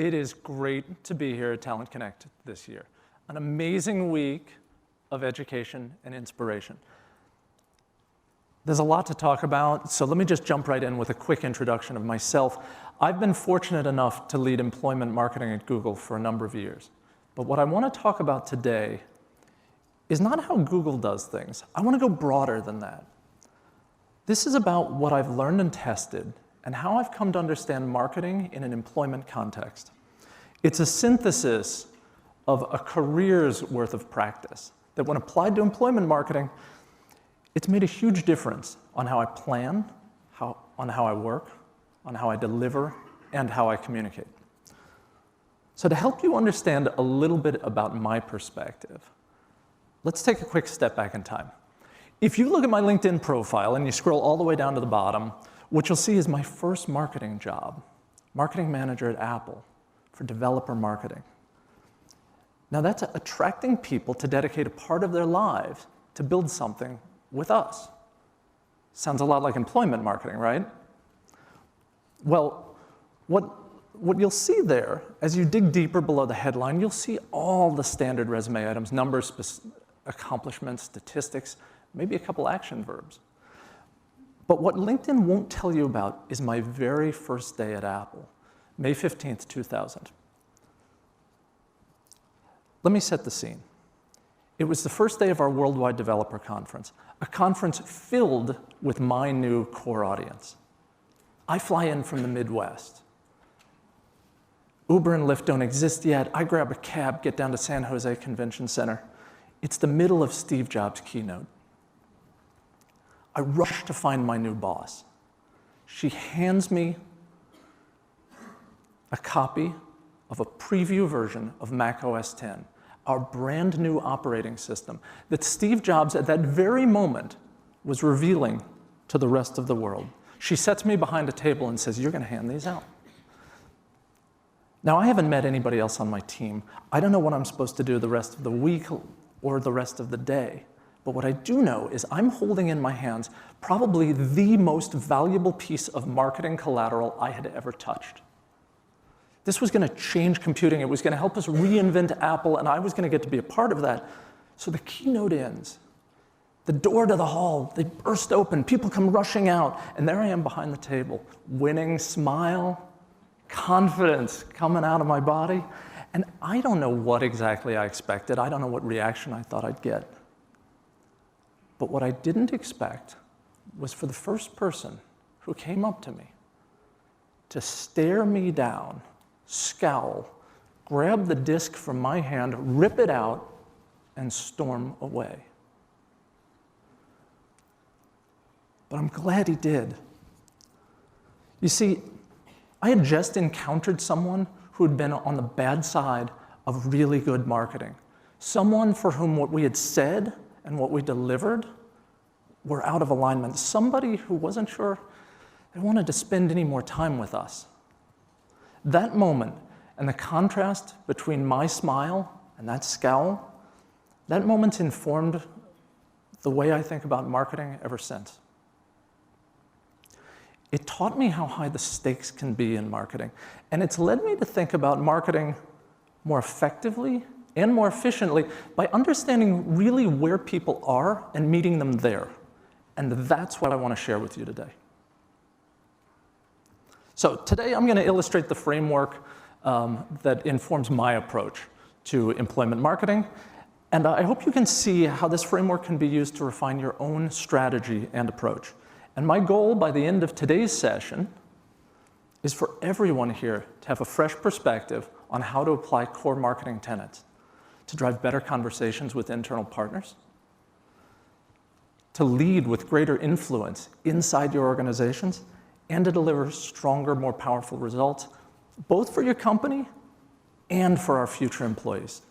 It is great to be here at Talent Connect this year. An amazing week of education and inspiration. There's a lot to talk about, so let me just jump right in with a quick introduction of myself. I've been fortunate enough to lead employment marketing at Google for a number of years. But what I want to talk about today is not how Google does things. I want to go broader than that. This is about what I've learned and tested and how I've come to understand marketing in an employment context. It's a synthesis of a career's worth of practice that when applied to employment marketing, it's made a huge difference on how I plan, on how I work, on how I deliver, and how I communicate. So to help you understand a little bit about my perspective, let's take a quick step back in time. If you look at my LinkedIn profile and you scroll all the way down to the bottom, what you'll see is my first marketing job, marketing manager at Apple for developer marketing. Now that's attracting people to dedicate a part of their lives to build something with us. Sounds a lot like employment marketing, right? Well, what you'll see there, as you dig deeper below the headline, you'll see all the standard resume items, numbers, accomplishments, statistics, maybe a couple action verbs. But what LinkedIn won't tell you about is my very first day at Apple, May 15th, 2000. Let me set the scene. It was the first day of our Worldwide Developer Conference, a conference filled with my new core audience. I fly in from the Midwest. Uber and Lyft don't exist yet. I grab a cab, get down to San Jose Convention Center. It's the middle of Steve Jobs' keynote. I rush to find my new boss. She hands me a copy of a preview version of Mac OS X, our brand new operating system that Steve Jobs at that very moment was revealing to the rest of the world. She sets me behind a table and says, "You're going to hand these out." Now, I haven't met anybody else on my team. I don't know what I'm supposed to do the rest of the week or the rest of the day. But what I do know is I'm holding in my hands probably the most valuable piece of marketing collateral I had ever touched. This was going to change computing. It was going to help us reinvent Apple, and I was going to get to be a part of that. So the keynote ends. The door to the hall, they burst open. People come rushing out, and there I am behind the table, winning smile, confidence coming out of my body. And I don't know what exactly I expected. I don't know what reaction I thought I'd get. But what I didn't expect was for the first person who came up to me to stare me down, scowl, grab the disk from my hand, rip it out, and storm away. But I'm glad he did. You see, I had just encountered someone who had been on the bad side of really good marketing. Someone for whom what we had said and what we delivered were out of alignment. Somebody who wasn't sure they wanted to spend any more time with us. That moment and the contrast between my smile and that scowl, that moment informed the way I think about marketing ever since. It taught me how high the stakes can be in marketing, and it's led me to think about marketing more effectively and more efficiently by understanding really where people are and meeting them there. And that's what I want to share with you today. So today I'm going to illustrate the framework that informs my approach to employment marketing. And I hope you can see how this framework can be used to refine your own strategy and approach. And my goal by the end of today's session is for everyone here to have a fresh perspective on how to apply core marketing tenets to drive better conversations with internal partners, to lead with greater influence inside your organizations, and to deliver stronger, more powerful results, both for your company and for our future employees.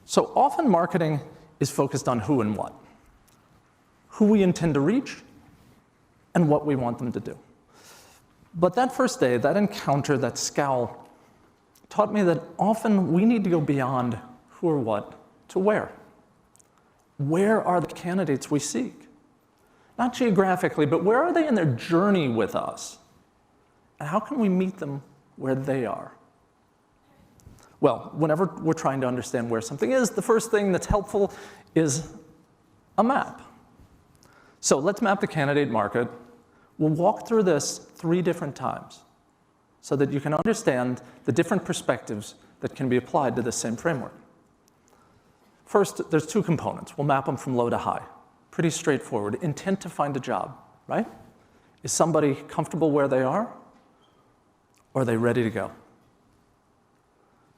So often marketing is focused on who and what, who we intend to reach, and what we want them to do. But that first day, that encounter, that scowl, taught me that often we need to go beyond who or what to where. Where are the candidates we seek? Not geographically, but where are they in their journey with us? And how can we meet them where they are? Well, whenever we're trying to understand where something is, the first thing that's helpful is a map. So let's map the candidate market. We'll walk through this 3 different times so that you can understand the different perspectives that can be applied to the same framework. First, there's 2 components. We'll map them from low to high. Pretty straightforward. Intent to find a job, right? Is somebody comfortable where they are? Or are they ready to go?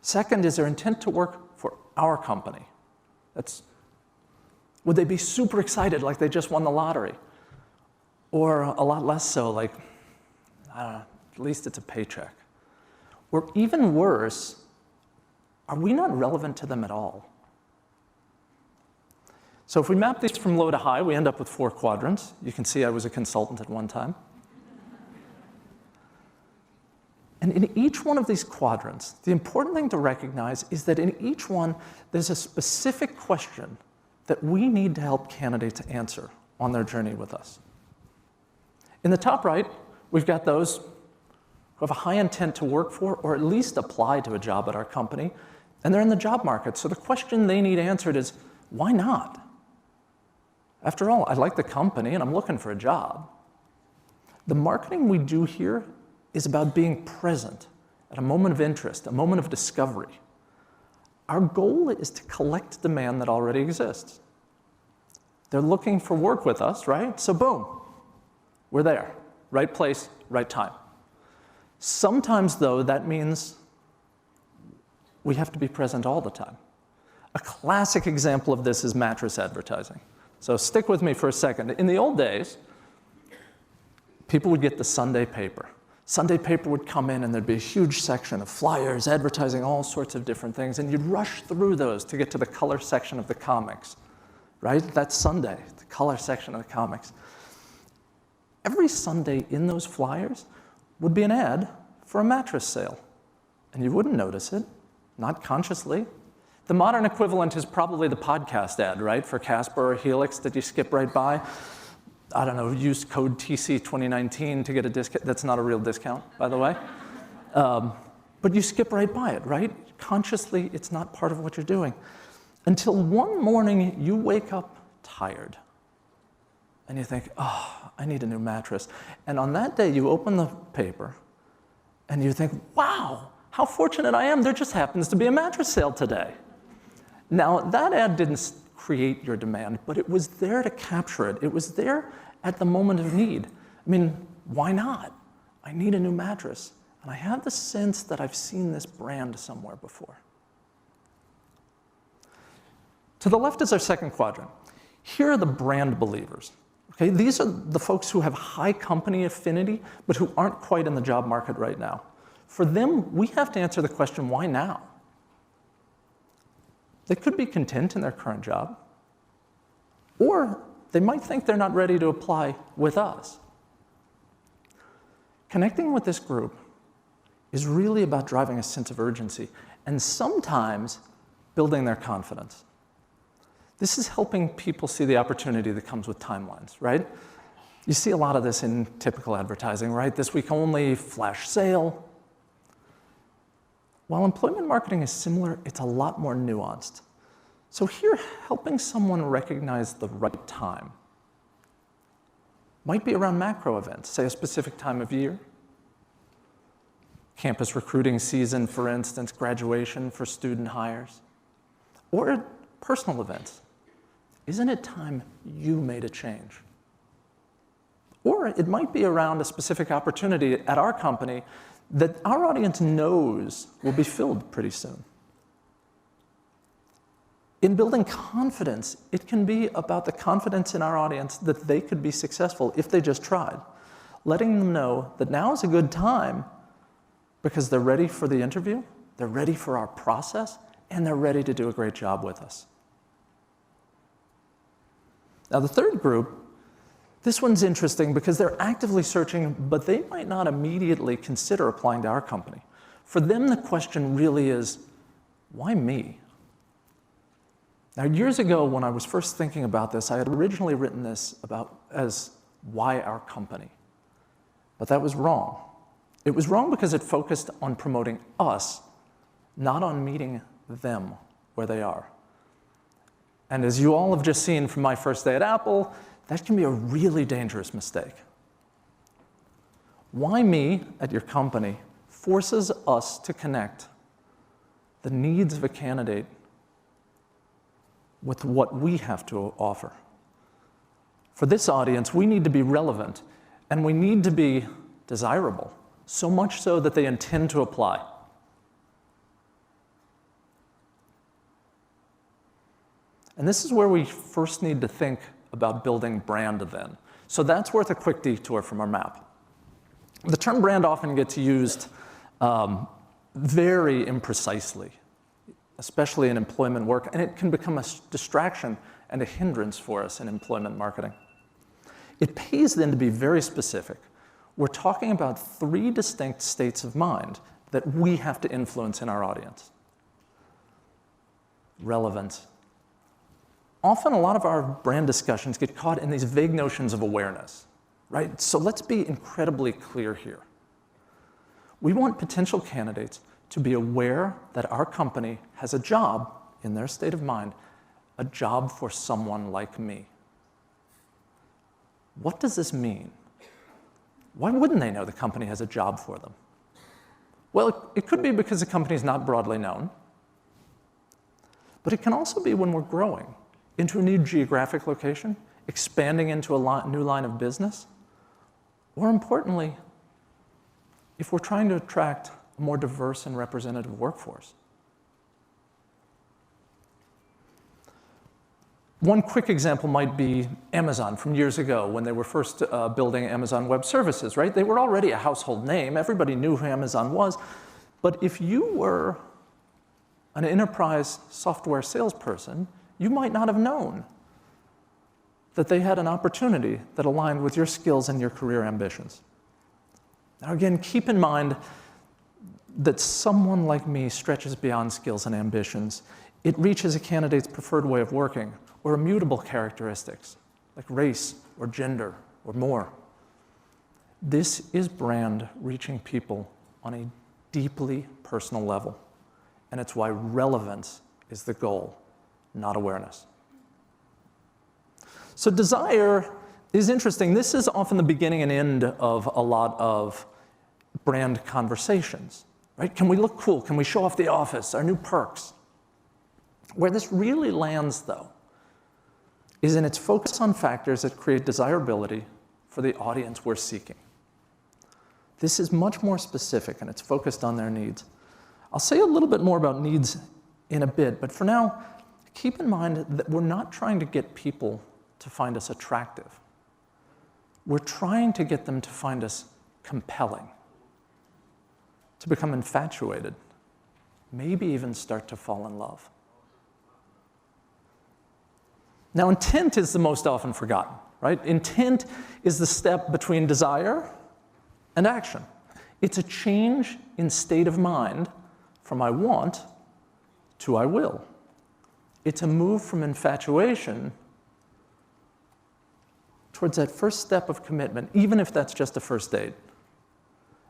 Second, is their intent to work for our company? Would they be super excited like they just won the lottery? Or a lot less so, like, I don't know, at least it's a paycheck. Or even worse, are we not relevant to them at all? So if we map these from low to high, we end up with 4 quadrants. You can see I was a consultant at one time. And in each one of these quadrants, the important thing to recognize is that in each one, there's a specific question that we need to help candidates answer on their journey with us. In the top right, we've got those who have a high intent to work for or at least apply to a job at our company, and they're in the job market. So the question they need answered is, why not? After all, I like the company and I'm looking for a job. The marketing we do here is about being present at a moment of interest, a moment of discovery. Our goal is to collect demand that already exists. They're looking for work with us, right? So boom, we're there. Right place, right time. Sometimes, though, that means we have to be present all the time. A classic example of this is mattress advertising. So stick with me for a second. In the old days, people would get the Sunday paper. Sunday paper would come in and there'd be a huge section of flyers advertising all sorts of different things, and you'd rush through those to get to the color section of the comics, right? That's Sunday, the color section of the comics. Every Sunday in those flyers would be an ad for a mattress sale, and you wouldn't notice it, not consciously. The modern equivalent is probably the podcast ad, right? For Casper or Helix that you skip right by. I don't know, use code TC2019 to get a discount. That's not a real discount, by the way. But you skip right by it, right? Consciously, it's not part of what you're doing. Until one morning, you wake up tired. And you think, oh, I need a new mattress. And on that day, you open the paper, and you think, wow, how fortunate I am. There just happens to be a mattress sale today. Now, that ad didn't create your demand, but it was there to capture it. It was there at the moment of need. I mean, why not? I need a new mattress, and I have the sense that I've seen this brand somewhere before. To the left is our second quadrant. Here are the brand believers. Okay, these are the folks who have high company affinity, but who aren't quite in the job market right now. For them, we have to answer the question, why now? They could be content in their current job, or they might think they're not ready to apply with us. Connecting with this group is really about driving a sense of urgency and sometimes building their confidence. This is helping people see the opportunity that comes with timelines, right? You see a lot of this in typical advertising, right? This week only, flash sale. While employment marketing is similar, it's a lot more nuanced. So here, helping someone recognize the right time might be around macro events, say a specific time of year, campus recruiting season, for instance, graduation for student hires, or personal events. Isn't it time you made a change? Or it might be around a specific opportunity at our company that our audience knows will be filled pretty soon. In building confidence, it can be about the confidence in our audience that they could be successful if they just tried. Letting them know that now is a good time because they're ready for the interview, they're ready for our process, and they're ready to do a great job with us. Now the third group, this one's interesting because they're actively searching, but they might not immediately consider applying to our company. For them, the question really is, why me? Now, years ago, when I was first thinking about this, I had originally written this as why our company. But that was wrong. It was wrong because it focused on promoting us, not on meeting them where they are. And as you all have just seen from my first day at Apple, that can be a really dangerous mistake. Why me at your company forces us to connect the needs of a candidate with what we have to offer. For this audience, we need to be relevant, and we need to be desirable, so much so that they intend to apply. And this is where we first need to think about building brand then. So that's worth a quick detour from our map. The term brand often gets used very imprecisely, especially in employment work, and it can become a distraction and a hindrance for us in employment marketing. It pays then to be very specific. We're talking about 3 distinct states of mind that we have to influence in our audience. Relevance. Often a lot of our brand discussions get caught in these vague notions of awareness, right? So let's be incredibly clear here. We want potential candidates to be aware that our company has a job, in their state of mind, a job for someone like me. What does this mean? Why wouldn't they know the company has a job for them? Well, it could be because the company is not broadly known, but it can also be when we're growing into a new geographic location, expanding into a new line of business, or importantly, if we're trying to attract a more diverse and representative workforce. One quick example might be Amazon from years ago when they were first building Amazon Web Services, right? They were already a household name. Everybody knew who Amazon was. But if you were an enterprise software salesperson, you might not have known that they had an opportunity that aligned with your skills and your career ambitions. Now again, keep in mind that someone like me stretches beyond skills and ambitions. It reaches a candidate's preferred way of working or immutable characteristics like race or gender or more. This is brand reaching people on a deeply personal level, and it's why relevance is the goal, not awareness. So desire is interesting. This is often the beginning and end of a lot of brand conversations, right? Can we look cool? Can we show off the office, our new perks? Where this really lands, though, is in its focus on factors that create desirability for the audience we're seeking. This is much more specific, and it's focused on their needs. I'll say a little bit more about needs in a bit, but for now, keep in mind that we're not trying to get people to find us attractive. We're trying to get them to find us compelling, to become infatuated, maybe even start to fall in love. Now, intent is the most often forgotten, right? Intent is the step between desire and action. It's a change in state of mind from I want to I will. It's a move from infatuation towards that first step of commitment, even if that's just a first date.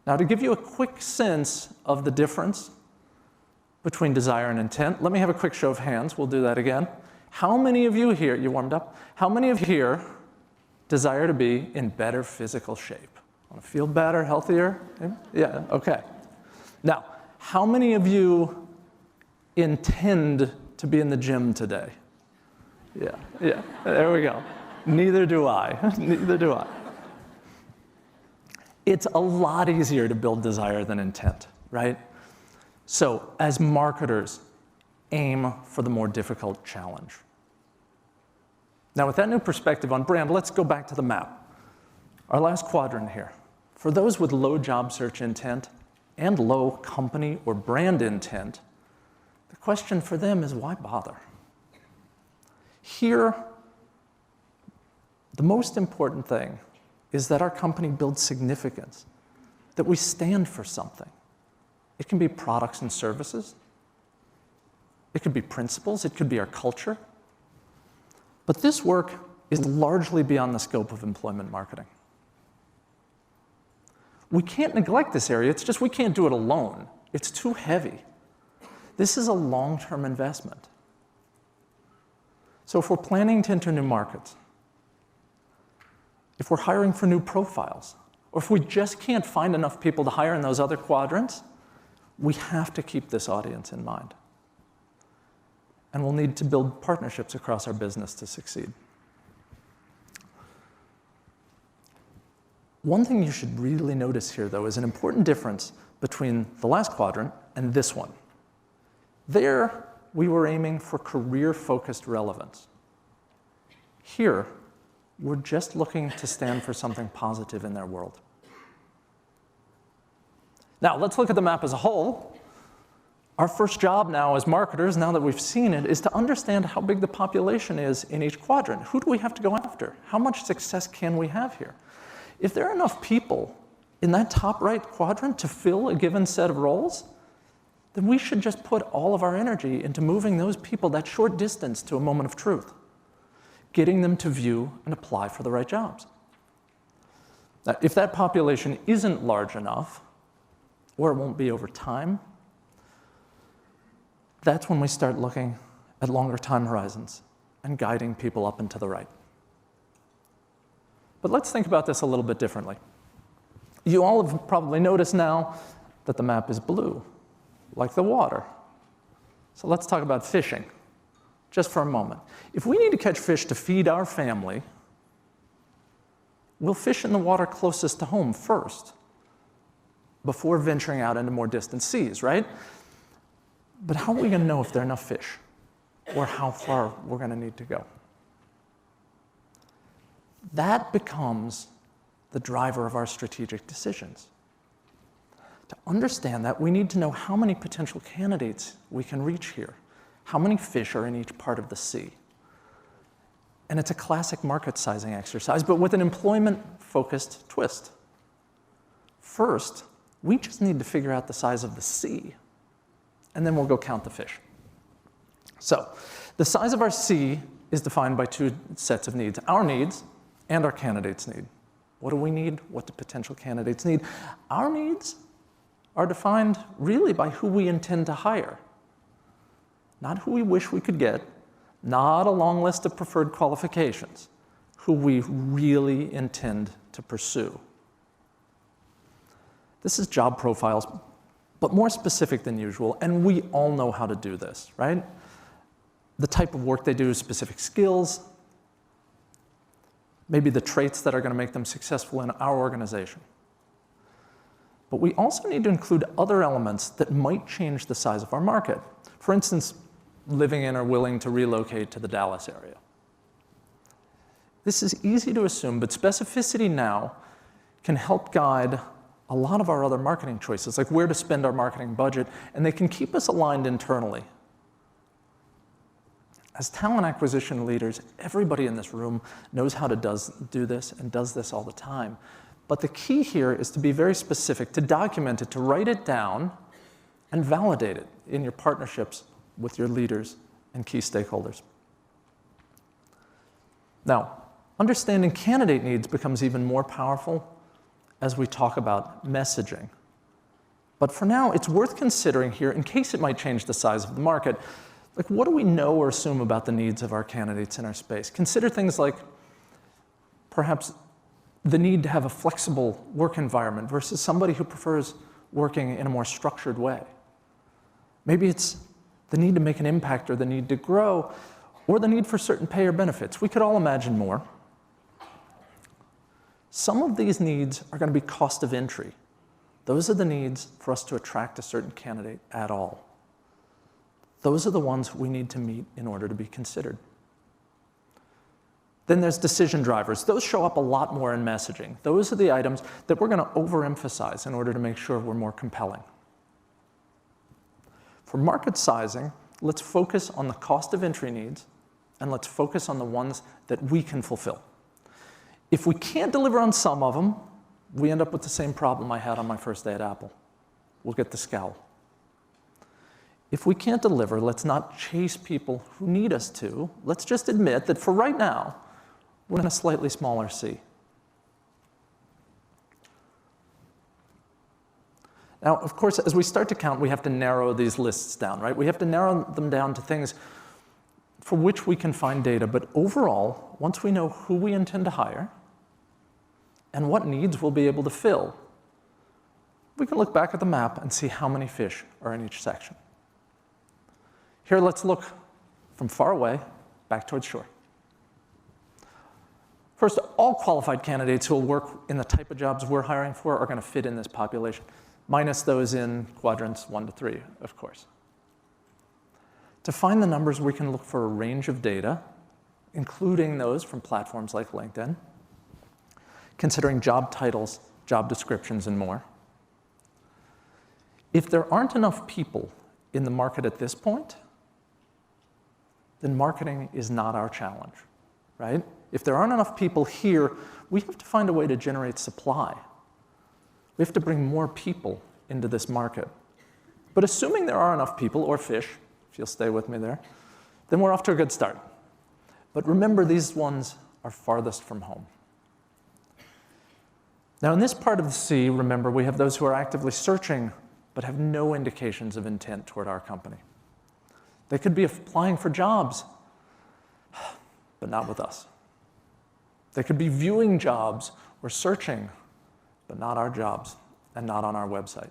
Now, to give you a quick sense of the difference between desire and intent, let me have a quick show of hands. We'll do that again. How many of you here, you warmed up, how many of you here desire to be in better physical shape? Want to feel better, healthier? Yeah, okay. Now, how many of you intend to be in the gym today? Yeah, there we go. Neither do I, neither do I. It's a lot easier to build desire than intent, right? So as marketers, aim for the more difficult challenge. Now with that new perspective on brand, let's go back to the map. Our last quadrant here. For those with low job search intent and low company or brand intent, the question for them is why bother? Here, the most important thing is that our company builds significance, that we stand for something. It can be products and services. It could be principles. It could be our culture. But this work is largely beyond the scope of employment marketing. We can't neglect this area. It's just we can't do it alone. It's too heavy. This is a long-term investment. So if we're planning to enter new markets, if we're hiring for new profiles, or if we just can't find enough people to hire in those other quadrants, we have to keep this audience in mind. And we'll need to build partnerships across our business to succeed. One thing you should really notice here, though, is an important difference between the last quadrant and this one. There, we were aiming for career-focused relevance. Here, we're just looking to stand for something positive in their world. Now, let's look at the map as a whole. Our first job now as marketers, now that we've seen it, is to understand how big the population is in each quadrant. Who do we have to go after? How much success can we have here? If there are enough people in that top right quadrant to fill a given set of roles, then we should just put all of our energy into moving those people that short distance to a moment of truth, getting them to view and apply for the right jobs. Now, if that population isn't large enough, or it won't be over time, that's when we start looking at longer time horizons and guiding people up and to the right. But let's think about this a little bit differently. You all have probably noticed now that the map is blue, like the water. So let's talk about fishing, just for a moment. If we need to catch fish to feed our family, we'll fish in the water closest to home first, before venturing out into more distant seas, right? But how are we going to know if there are enough fish, or how far we're going to need to go? That becomes the driver of our strategic decisions. To understand that, we need to know how many potential candidates we can reach here, how many fish are in each part of the sea. And it's a classic market sizing exercise, but with an employment-focused twist. First, we just need to figure out the size of the sea, and then we'll go count the fish. So, the size of our sea is defined by two sets of needs: our needs and our candidates' need. What do we need? What do potential candidates need? Our needs are defined really by who we intend to hire, not who we wish we could get, not a long list of preferred qualifications, who we really intend to pursue. This is job profiles, but more specific than usual, and we all know how to do this, right? The type of work they do, specific skills, maybe the traits that are going to make them successful in our organization. But we also need to include other elements that might change the size of our market. For instance, living in or willing to relocate to the Dallas area. This is easy to assume, but specificity now can help guide a lot of our other marketing choices, like where to spend our marketing budget, and they can keep us aligned internally. As talent acquisition leaders, everybody in this room knows how to do this and does this all the time. But the key here is to be very specific, to document it, to write it down, and validate it in your partnerships with your leaders and key stakeholders. Now, understanding candidate needs becomes even more powerful as we talk about messaging. But for now, it's worth considering here, in case it might change the size of the market, like, what do we know or assume about the needs of our candidates in our space? Consider things like perhaps the need to have a flexible work environment versus somebody who prefers working in a more structured way. Maybe it's the need to make an impact or the need to grow or the need for certain pay or benefits. We could all imagine more. Some of these needs are going to be cost of entry. Those are the needs for us to attract a certain candidate at all. Those are the ones we need to meet in order to be considered. Then there's decision drivers. Those show up a lot more in messaging. Those are the items that we're going to overemphasize in order to make sure we're more compelling. For market sizing, let's focus on the cost of entry needs, and let's focus on the ones that we can fulfill. If we can't deliver on some of them, we end up with the same problem I had on my first day at Apple. We'll get the scowl. If we can't deliver, let's not chase people who need us to. Let's just admit that for right now, we're in a slightly smaller sea. Now, of course, as we start to count, we have to narrow these lists down, right? We have to narrow them down to things for which we can find data. But overall, once we know who we intend to hire and what needs we'll be able to fill, we can look back at the map and see how many fish are in each section. Here, let's look from far away back towards shore. First, all qualified candidates who will work in the type of jobs we're hiring for are going to fit in this population, minus those in quadrants 1 to 3, of course. To find the numbers, we can look for a range of data, including those from platforms like LinkedIn, considering job titles, job descriptions, and more. If there aren't enough people in the market at this point, then marketing is not our challenge, right? If there aren't enough people here, we have to find a way to generate supply. We have to bring more people into this market. But assuming there are enough people, or fish, if you'll stay with me there, then we're off to a good start. But remember, these ones are farthest from home. Now, in this part of the sea, remember, we have those who are actively searching but have no indications of intent toward our company. They could be applying for jobs, but not with us. They could be viewing jobs or searching, but not our jobs and not on our website.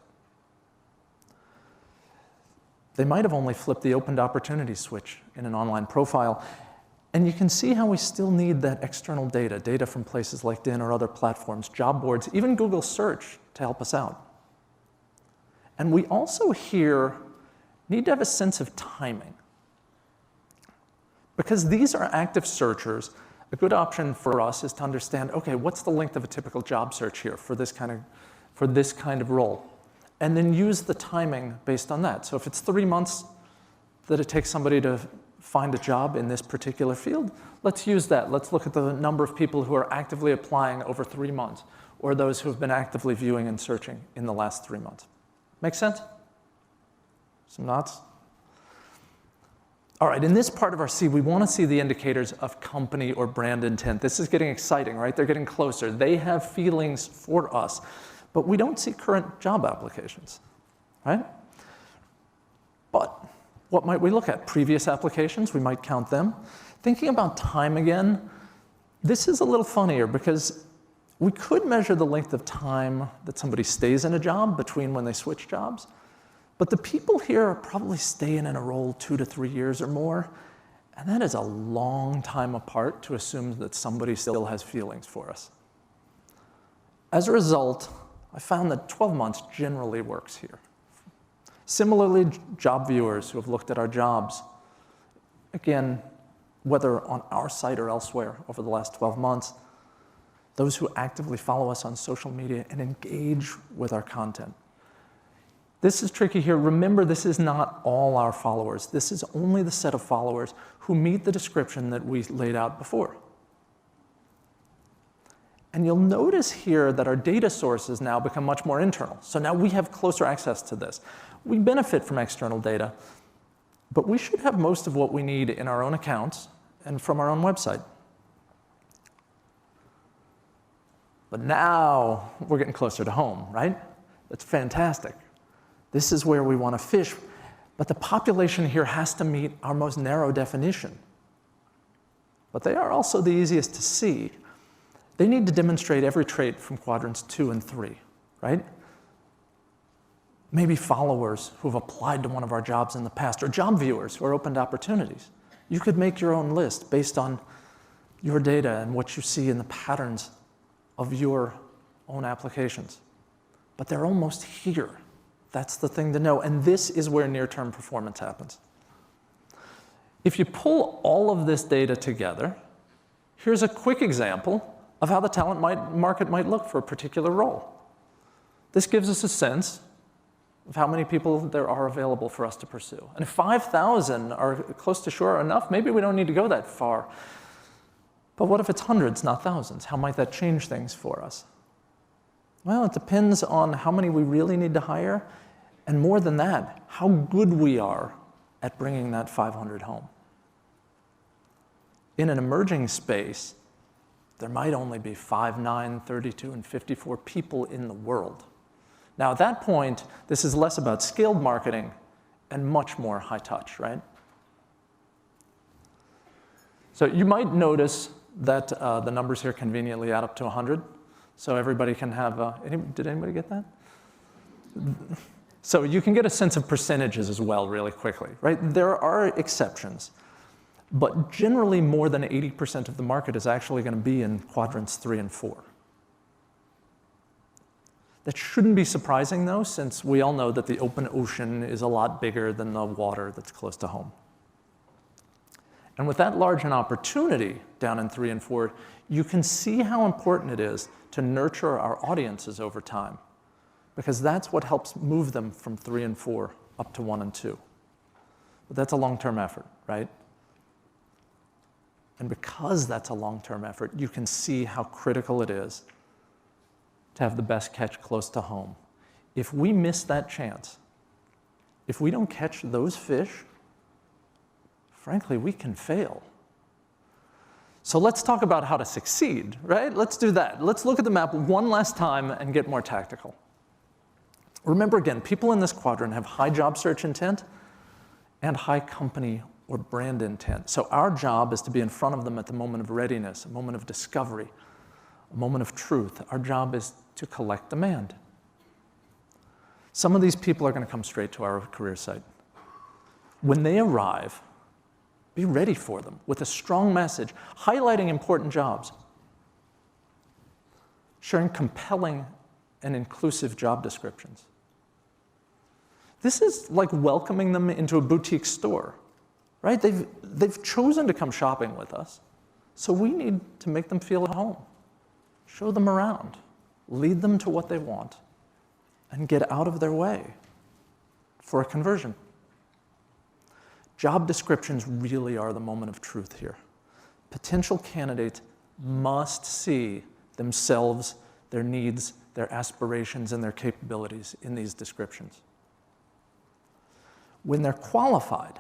They might have only flipped the opened opportunity switch in an online profile. And you can see how we still need that external data, data from places like LinkedIn or other platforms, job boards, even Google search to help us out. And we also here need to have a sense of timing. Because these are active searchers, a good option for us is to understand, okay, what's the length of a typical job search here for this kind of role? And then use the timing based on that. So if it's 3 months that it takes somebody to find a job in this particular field, let's use that. Let's look at the number of people who are actively applying over 3 months, or those who have been actively viewing and searching in the last 3 months. Make sense? Some nods? All right, in this part of our C, we want to see the indicators of company or brand intent. This is getting exciting, right? They're getting closer. They have feelings for us, but we don't see current job applications, right? But what might we look at? Previous applications, we might count them. Thinking about time again, this is a little funnier because we could measure the length of time that somebody stays in a job between when they switch jobs. But the people here are probably staying in a role 2 to 3 years or more. And that is a long time apart to assume that somebody still has feelings for us. As a result, I found that 12 months generally works here. Similarly, job viewers who have looked at our jobs, again, whether on our site or elsewhere over the last 12 months, those who actively follow us on social media and engage with our content. This is tricky here. Remember, this is not all our followers. This is only the set of followers who meet the description that we laid out before. And you'll notice here that our data sources now become much more internal. So now we have closer access to this. We benefit from external data, but we should have most of what we need in our own accounts and from our own website. But now we're getting closer to home, right? That's fantastic. This is where we want to fish, but the population here has to meet our most narrow definition. But they are also the easiest to see. They need to demonstrate every trait from quadrants 2 and 3, right? Maybe followers who've applied to one of our jobs in the past, or job viewers who are open to opportunities. You could make your own list based on your data and what you see in the patterns of your own applications. But they're almost here. That's the thing to know. And this is where near-term performance happens. If you pull all of this data together, here's a quick example of how the talent market might look for a particular role. This gives us a sense of how many people there are available for us to pursue. And if 5,000 are close to shore enough, maybe we don't need to go that far. But what if it's hundreds, not thousands? How might that change things for us? Well, it depends on how many we really need to hire, and more than that, how good we are at bringing that 500 home. In an emerging space, there might only be 5, 9, 32, and 54 people in the world. Now, at that point, this is less about scaled marketing and much more high touch, right? So you might notice that the numbers here conveniently add up to 100. So everybody can have, did anybody get that? So you can get a sense of percentages as well really quickly, right? There are exceptions, but generally more than 80% of the market is actually going to be in quadrants 3 and 4. That shouldn't be surprising though, since we all know that the open ocean is a lot bigger than the water that's close to home. And with that large an opportunity down in 3 and 4, you can see how important it is to nurture our audiences over time, because that's what helps move them from 3 and 4 up to 1 and 2. But that's a long-term effort, right? And because that's a long-term effort, you can see how critical it is to have the best catch close to home. If we miss that chance, if we don't catch those fish, frankly, we can fail. So let's talk about how to succeed, right? Let's do that. Let's look at the map one last time and get more tactical. Remember again, people in this quadrant have high job search intent and high company or brand intent. So our job is to be in front of them at the moment of readiness, a moment of discovery, a moment of truth. Our job is to collect demand. Some of these people are going to come straight to our career site. When they arrive, be ready for them with a strong message, highlighting important jobs, sharing compelling and inclusive job descriptions. This is like welcoming them into a boutique store, right? They've chosen to come shopping with us, so we need to make them feel at home. Show them around, lead them to what they want, and get out of their way for a conversion. Job descriptions really are the moment of truth here. Potential candidates must see themselves, their needs, their aspirations, and their capabilities in these descriptions. When they're qualified,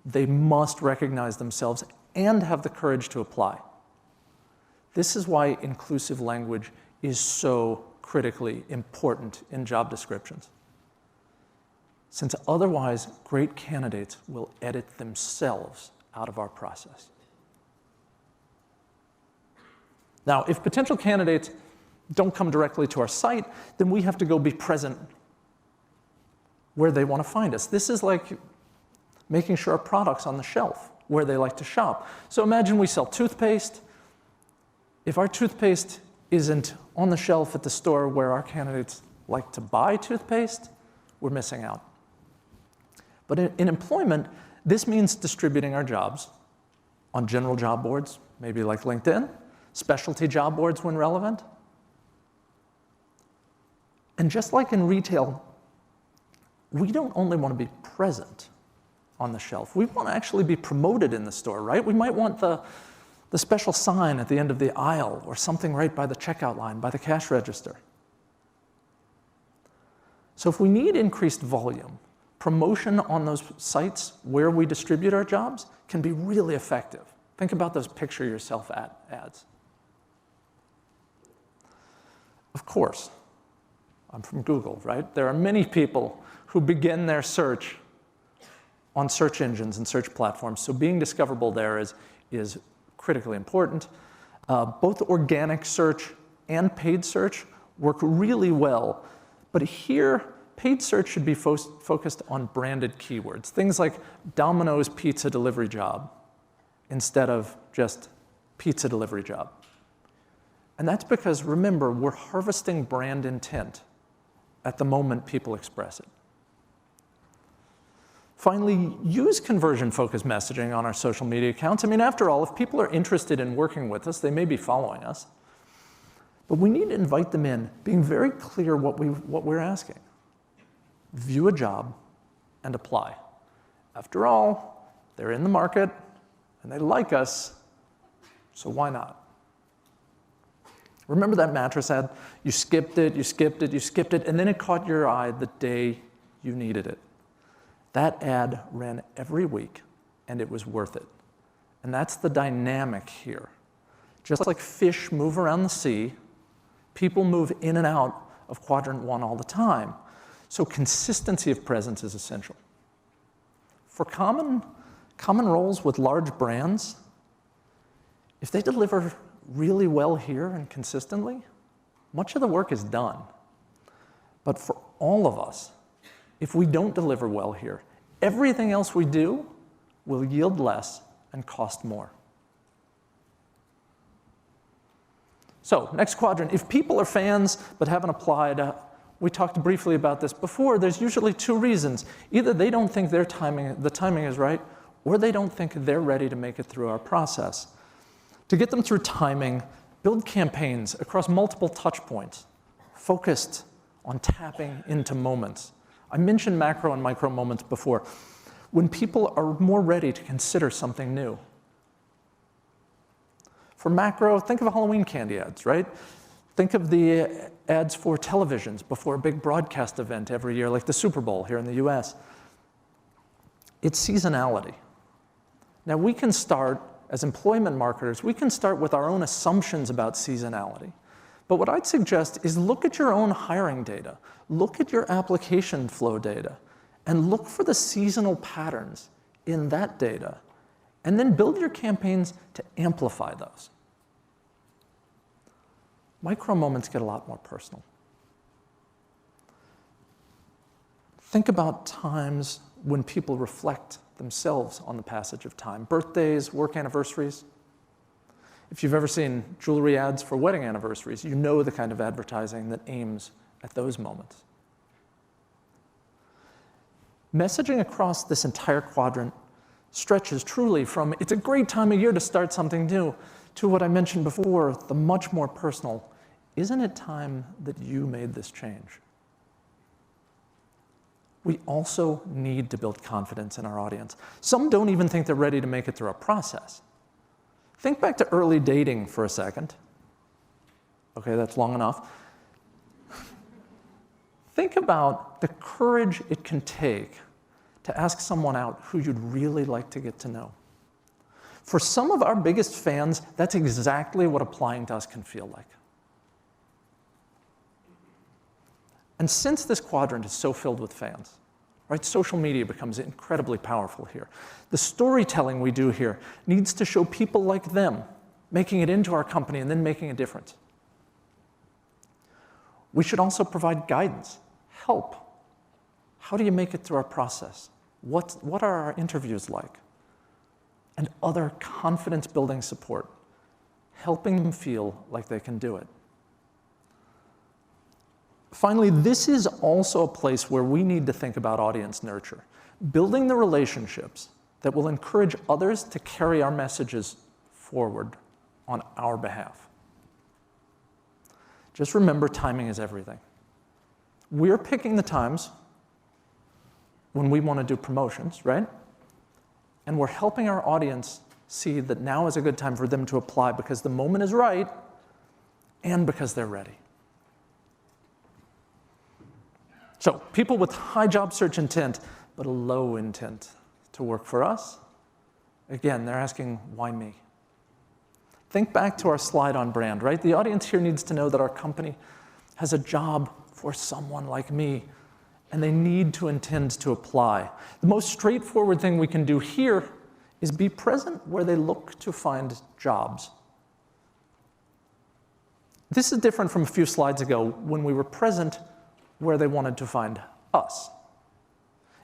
they must recognize themselves and have the courage to apply. This is why inclusive language is so critically important in job descriptions, since otherwise great candidates will edit themselves out of our process. Now, if potential candidates don't come directly to our site, then we have to go be present where they want to find us. This is like making sure our product's on the shelf where they like to shop. So imagine we sell toothpaste. If our toothpaste isn't on the shelf at the store where our candidates like to buy toothpaste, we're missing out. But in employment, this means distributing our jobs on general job boards, maybe like LinkedIn, specialty job boards when relevant. And just like in retail, we don't only want to be present on the shelf. We want to actually be promoted in the store, right? We might want the special sign at the end of the aisle or something right by the checkout line, by the cash register. So if we need increased volume, promotion on those sites where we distribute our jobs can be really effective. Think about those picture yourself ads. Of course, I'm from Google, right? There are many people who begin their search on search engines and search platforms, so being discoverable there is critically important. Both organic search and paid search work really well, but here, paid search should be focused on branded keywords, things like Domino's pizza delivery job instead of just pizza delivery job. And that's because, remember, we're harvesting brand intent at the moment people express it. Finally, use conversion-focused messaging on our social media accounts. I mean, after all, if people are interested in working with us, they may be following us. But we need to invite them in, being very clear what we're asking. View a job and apply. After all, they're in the market and they like us, so why not? Remember that mattress ad? You skipped it, you skipped it, you skipped it, and then it caught your eye the day you needed it. That ad ran every week, and it was worth it. And that's the dynamic here. Just like fish move around the sea, people move in and out of quadrant 1 all the time. So consistency of presence is essential. For common roles with large brands, if they deliver really well here and consistently, much of the work is done. But for all of us, if we don't deliver well here, everything else we do will yield less and cost more. So, next quadrant, if people are fans but haven't applied, we talked briefly about this before, there's usually two reasons. Either they don't think the timing is right, or they don't think they're ready to make it through our process. To get them through timing, build campaigns across multiple touch points, focused on tapping into moments. I mentioned macro and micro moments before. When people are more ready to consider something new. For macro, think of Halloween candy ads, right? Think of the ads for televisions before a big broadcast event every year, like the Super Bowl here in the US. It's seasonality. Now we can start, as employment marketers, we can start with our own assumptions about seasonality. But what I'd suggest is look at your own hiring data, look at your application flow data, and look for the seasonal patterns in that data, and then build your campaigns to amplify those. Micro moments get a lot more personal. Think about times when people reflect themselves on the passage of time. Birthdays, work anniversaries. If you've ever seen jewelry ads for wedding anniversaries, you know the kind of advertising that aims at those moments. Messaging across this entire quadrant stretches truly from it's a great time of year to start something new to what I mentioned before, the much more personal, isn't it time that you made this change? We also need to build confidence in our audience. Some don't even think they're ready to make it through our process. Think back to early dating for a second. Okay, that's long enough. Think about the courage it can take to ask someone out who you'd really like to get to know. For some of our biggest fans, that's exactly what applying to us can feel like. And since this quadrant is so filled with fans, right, social media becomes incredibly powerful here. The storytelling we do here needs to show people like them making it into our company and then making a difference. We should also provide guidance, help. How do you make it through our process? What are our interviews like? And other confidence-building support, helping them feel like they can do it. Finally, this is also a place where we need to think about audience nurture, building the relationships that will encourage others to carry our messages forward on our behalf. Just remember, timing is everything. We're picking the times when we want to do promotions, right? And we're helping our audience see that now is a good time for them to apply because the moment is right and because they're ready. So, people with high job search intent, but a low intent to work for us, again, they're asking, why me? Think back to our slide on brand, right? The audience here needs to know that our company has a job for someone like me, and they need to intend to apply. The most straightforward thing we can do here is be present where they look to find jobs. This is different from a few slides ago when we were present where they wanted to find us.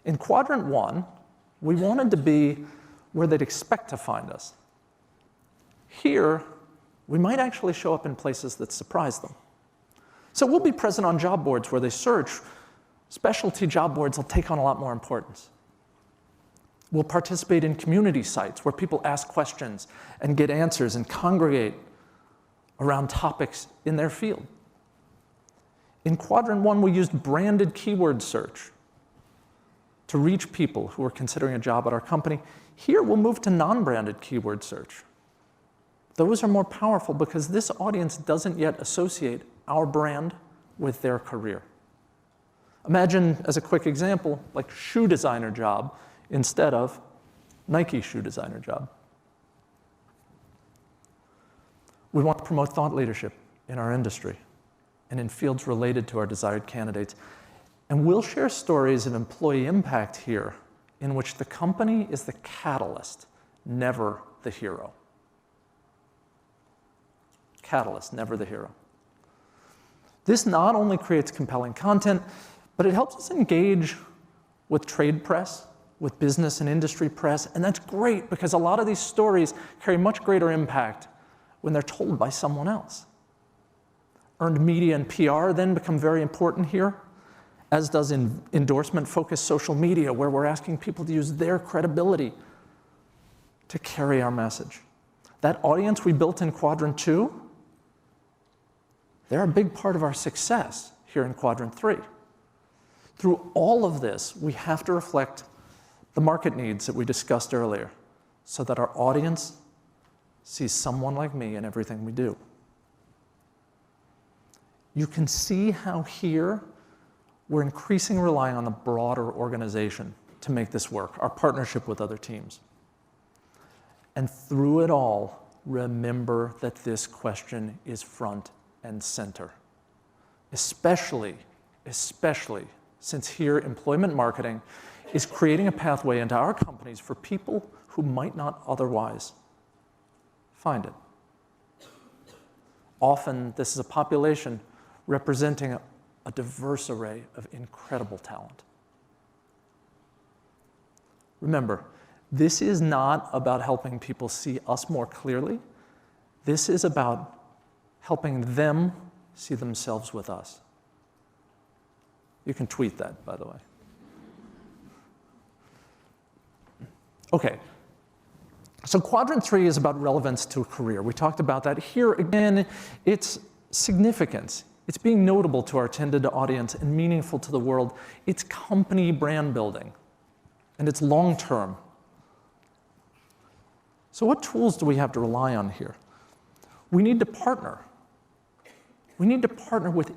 In quadrant 1, we wanted to be where they'd expect to find us. Here, we might actually show up in places that surprise them. So we'll be present on job boards where they search. Specialty job boards will take on a lot more importance. We'll participate in community sites where people ask questions and get answers and congregate around topics in their field. In quadrant 1, we used branded keyword search to reach people who are considering a job at our company. Here, we'll move to non-branded keyword search. Those are more powerful because this audience doesn't yet associate our brand with their career. Imagine, as a quick example, like shoe designer job instead of Nike shoe designer job. We want to promote thought leadership in our industry. and in fields related to our desired candidates. And we'll share stories of employee impact here in which the company is the catalyst, never the hero. Catalyst, never the hero. This not only creates compelling content, but it helps us engage with trade press, with business and industry press, and that's great because a lot of these stories carry much greater impact when they're told by someone else. Earned media and PR then become very important here, as does endorsement-focused social media, where we're asking people to use their credibility to carry our message. That audience we built in Quadrant 2, they're a big part of our success here in Quadrant 3. Through all of this, we have to reflect the market needs that we discussed earlier so that our audience sees someone like me in everything we do. You can see how here we're increasingly relying on the broader organization to make this work, our partnership with other teams. And through it all, remember that this question is front and center, especially since here employment marketing is creating a pathway into our companies for people who might not otherwise find it. Often, this is a population representing a diverse array of incredible talent. Remember, this is not about helping people see us more clearly. This is about helping them see themselves with us. You can tweet that, by the way. Okay, so Quadrant 3 is about relevance to a career. We talked about that. Here, again, it's significance. It's being notable to our intended audience and meaningful to the world. It's company brand building, and it's long-term. So what tools do we have to rely on here? We need to partner. We need to partner with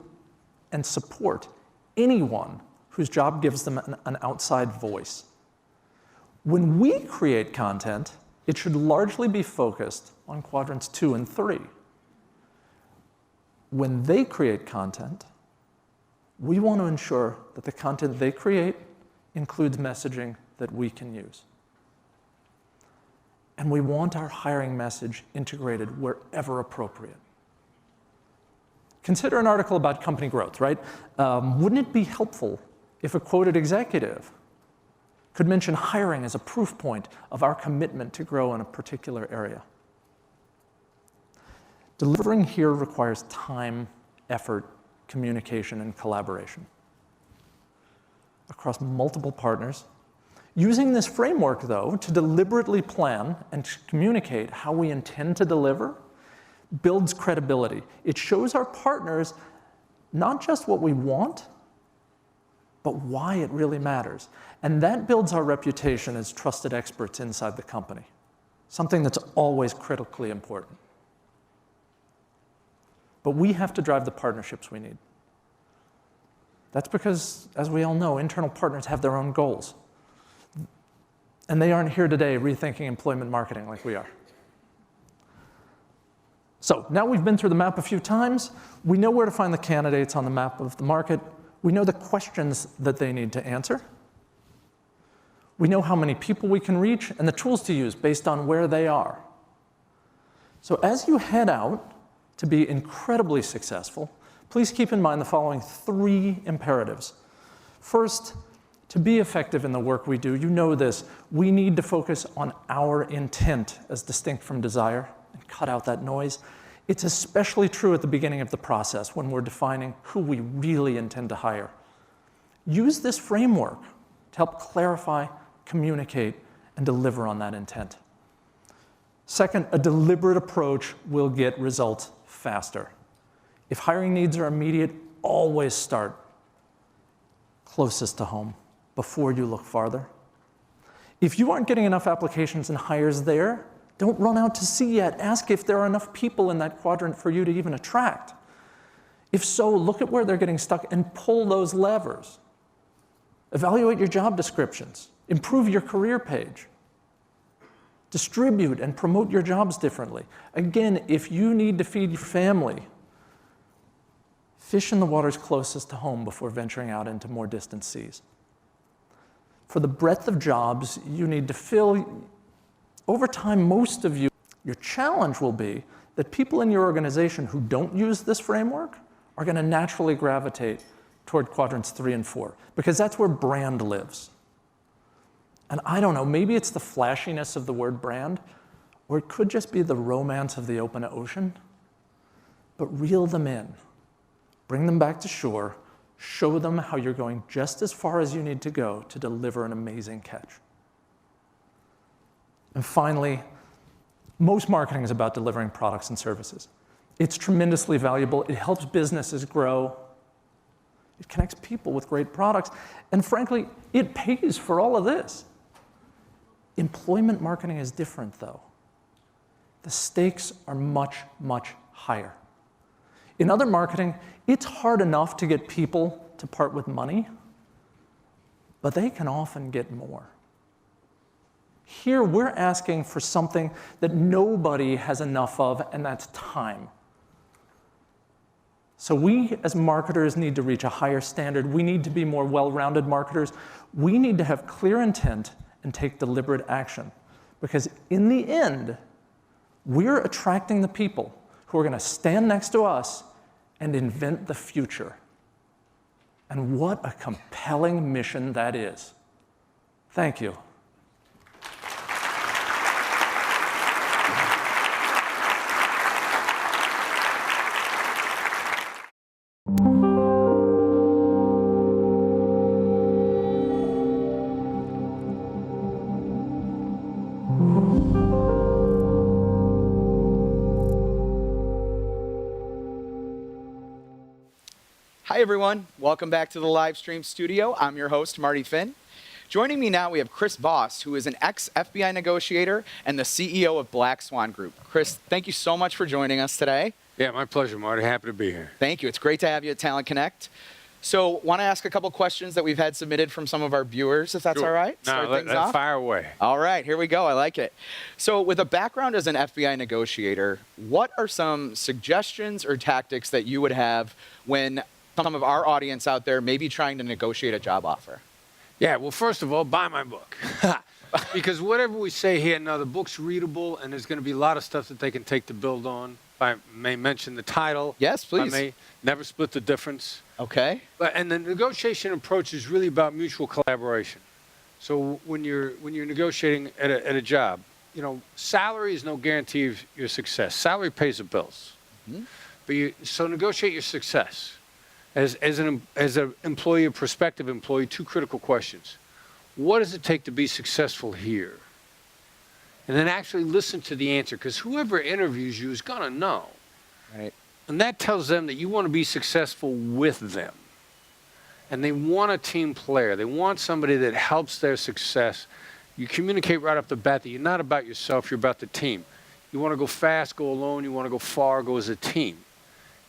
and support anyone whose job gives them an outside voice. When we create content, it should largely be focused on Quadrants 2 and 3. When they create content, we want to ensure that the content they create includes messaging that we can use. And we want our hiring message integrated wherever appropriate. Consider an article about company growth, right? Wouldn't it be helpful if a quoted executive could mention hiring as a proof point of our commitment to grow in a particular area? Delivering here requires time, effort, communication, and collaboration across multiple partners. Using this framework, though, to deliberately plan and communicate how we intend to deliver builds credibility. It shows our partners not just what we want, but why it really matters. And that builds our reputation as trusted experts inside the company, something that's always critically important. But we have to drive the partnerships we need. That's because, as we all know, internal partners have their own goals. And they aren't here today rethinking employment marketing like we are. So now we've been through the map a few times. We know where to find the candidates on the map of the market. We know the questions that they need to answer. We know how many people we can reach and the tools to use based on where they are. So as you head out to be incredibly successful, please keep in mind the following 3 imperatives. First, to be effective in the work we do, you know this, we need to focus on our intent as distinct from desire and cut out that noise. It's especially true at the beginning of the process when we're defining who we really intend to hire. Use this framework to help clarify, communicate, and deliver on that intent. Second, a deliberate approach will get results faster. If hiring needs are immediate, always start closest to home before you look farther. If you aren't getting enough applications and hires there, don't run out to sea yet. Ask if there are enough people in that quadrant for you to even attract. If so, look at where they're getting stuck and pull those levers. Evaluate your job descriptions. Improve your career page. Distribute and promote your jobs differently. Again, if you need to feed your family, Fish in the waters closest to home before venturing out into more distant seas. For the breadth of jobs you need to fill, over time, most of you, your challenge will be that people in your organization who don't use this framework are going to naturally gravitate toward quadrants 3 and 4, because that's where brand lives. And I don't know, maybe it's the flashiness of the word brand, or it could just be the romance of the open ocean. But reel them in, bring them back to shore, show them how you're going just as far as you need to go to deliver an amazing catch. And finally, most marketing is about delivering products and services. It's tremendously valuable. It helps businesses grow. It connects people with great products. And frankly, it pays for all of this. Employment marketing is different, though. The stakes are much, much higher. In other marketing, it's hard enough to get people to part with money, but they can often get more. Here, we're asking for something that nobody has enough of, and that's time. So we, as marketers, need to reach a higher standard. We need to be more well-rounded marketers. We need to have clear intent and take deliberate action. Because in the end, we're attracting the people who are going to stand next to us and invent the future. And what a compelling mission that is. Thank you. Hi everyone, welcome back to the live stream studio. I'm your host, Marty Finn. Joining me now, we have Chris Voss, who is an ex-FBI negotiator and the CEO of Black Swan Group. Chris, thank you so much for joining us today. Yeah, my pleasure, Marty. Happy to be here. Thank you. It's great to have you at Talent Connect. So, want to ask a couple questions that we've had submitted from some of our viewers, if that's Sure. all right? No, let's fire away. All right, here we go. I like it. So, with a background as an FBI negotiator, what are some suggestions or tactics that you would have when some of our audience out there may be trying to negotiate a job offer? Yeah, well, first of all, buy my book. Because whatever we say here, now the book's readable, and there's going to be a lot of stuff that they can take to build on. If I may mention the title. Yes, please. If I may never split the difference. Okay. And the negotiation approach is really about mutual collaboration. So when you're negotiating at a job, you know, salary is no guarantee of your success. Salary pays the bills. Mm-hmm. So negotiate your success. As an employee, a prospective employee, two critical questions. What does it take to be successful here? And then actually listen to the answer, because whoever interviews you is going to know. Right. And that tells them that you want to be successful with them. And they want a team player. They want somebody that helps their success. You communicate right off the bat that you're not about yourself, you're about the team. You want to go fast, go alone. You want to go far, go as a team.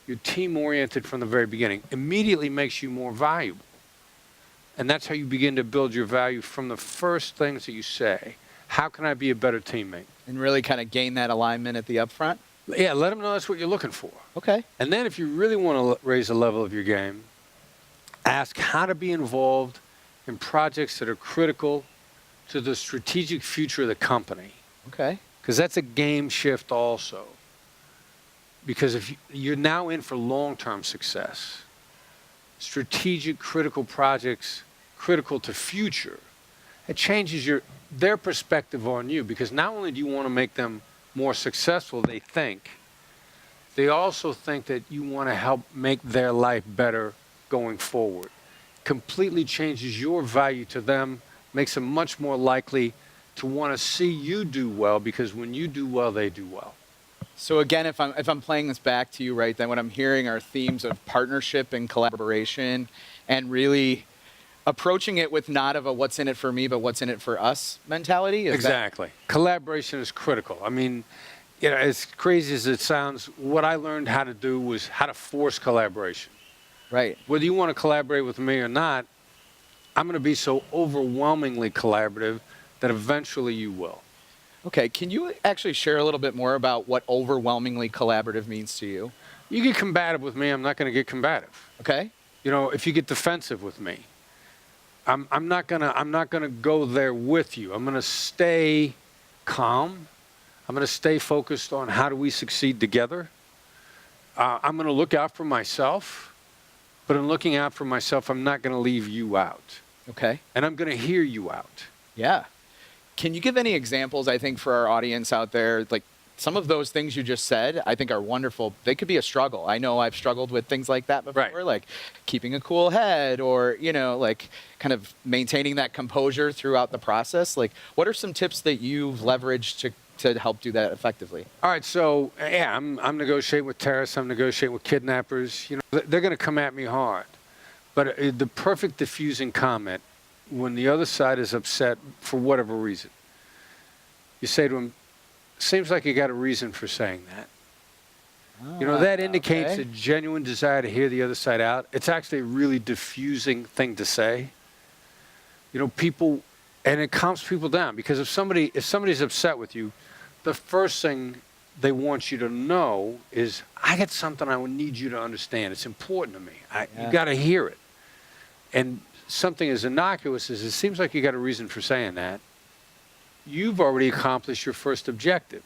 You're team-oriented from the very beginning. Immediately makes you more valuable. And that's how you begin to build your value from the first things that you say. How can I be a better teammate? And really kind of gain that alignment at the upfront? Yeah, let them know that's what you're looking for. Okay. And then if you really want to raise the level of your game, ask how to be involved in projects that are critical to the strategic future of the company. Okay. Because that's a game shift also. Because if you're now in for long-term success, strategic, critical projects, critical to future, it changes their perspective on you. Because not only do you want to make them more successful, they also think that you want to help make their life better going forward. Completely changes your value to them, makes them much more likely to want to see you do well, because when you do well, they do well. So again, if I'm playing this back to you, right, then what I'm hearing are themes of partnership and collaboration, and really approaching it with not of a what's in it for me, but what's in it for us mentality. Exactly. Collaboration is critical. I mean, you know, as crazy as it sounds, what I learned how to do was how to force collaboration. Right. Whether you want to collaborate with me or not, I'm going to be so overwhelmingly collaborative that eventually you will. Okay, can you actually share a little bit more about what overwhelmingly collaborative means to you? You get combative with me, I'm not going to get combative. Okay. You know, if you get defensive with me, I'm not gonna go there with you. I'm gonna stay calm. I'm gonna stay focused on how do we succeed together. I'm gonna look out for myself, but in looking out for myself, I'm not gonna leave you out. Okay. And I'm gonna hear you out. Yeah. Can you give any examples, I think, for our audience out there? Like some of those things you just said, I think are wonderful. They could be a struggle. I know I've struggled with things like that before, Right. like keeping a cool head or, you know, like kind of maintaining that composure throughout the process. Like what are some tips that you've leveraged to help do that effectively? All right, so yeah, I'm negotiating with terrorists. I'm negotiating with kidnappers. You know, they're gonna come at me hard. But the perfect diffusing comment, when the other side is upset for whatever reason, you say to them, seems like you got a reason for saying that. You know, that indicates a genuine desire to hear the other side out. It's actually a really diffusing thing to say. You know, people, and it calms people down because if somebody's upset with you, the first thing they want you to know is, I got something I would need you to understand. It's important to me. You got to hear it. And something as innocuous as it seems like you got a reason for saying that, you've already accomplished your first objective,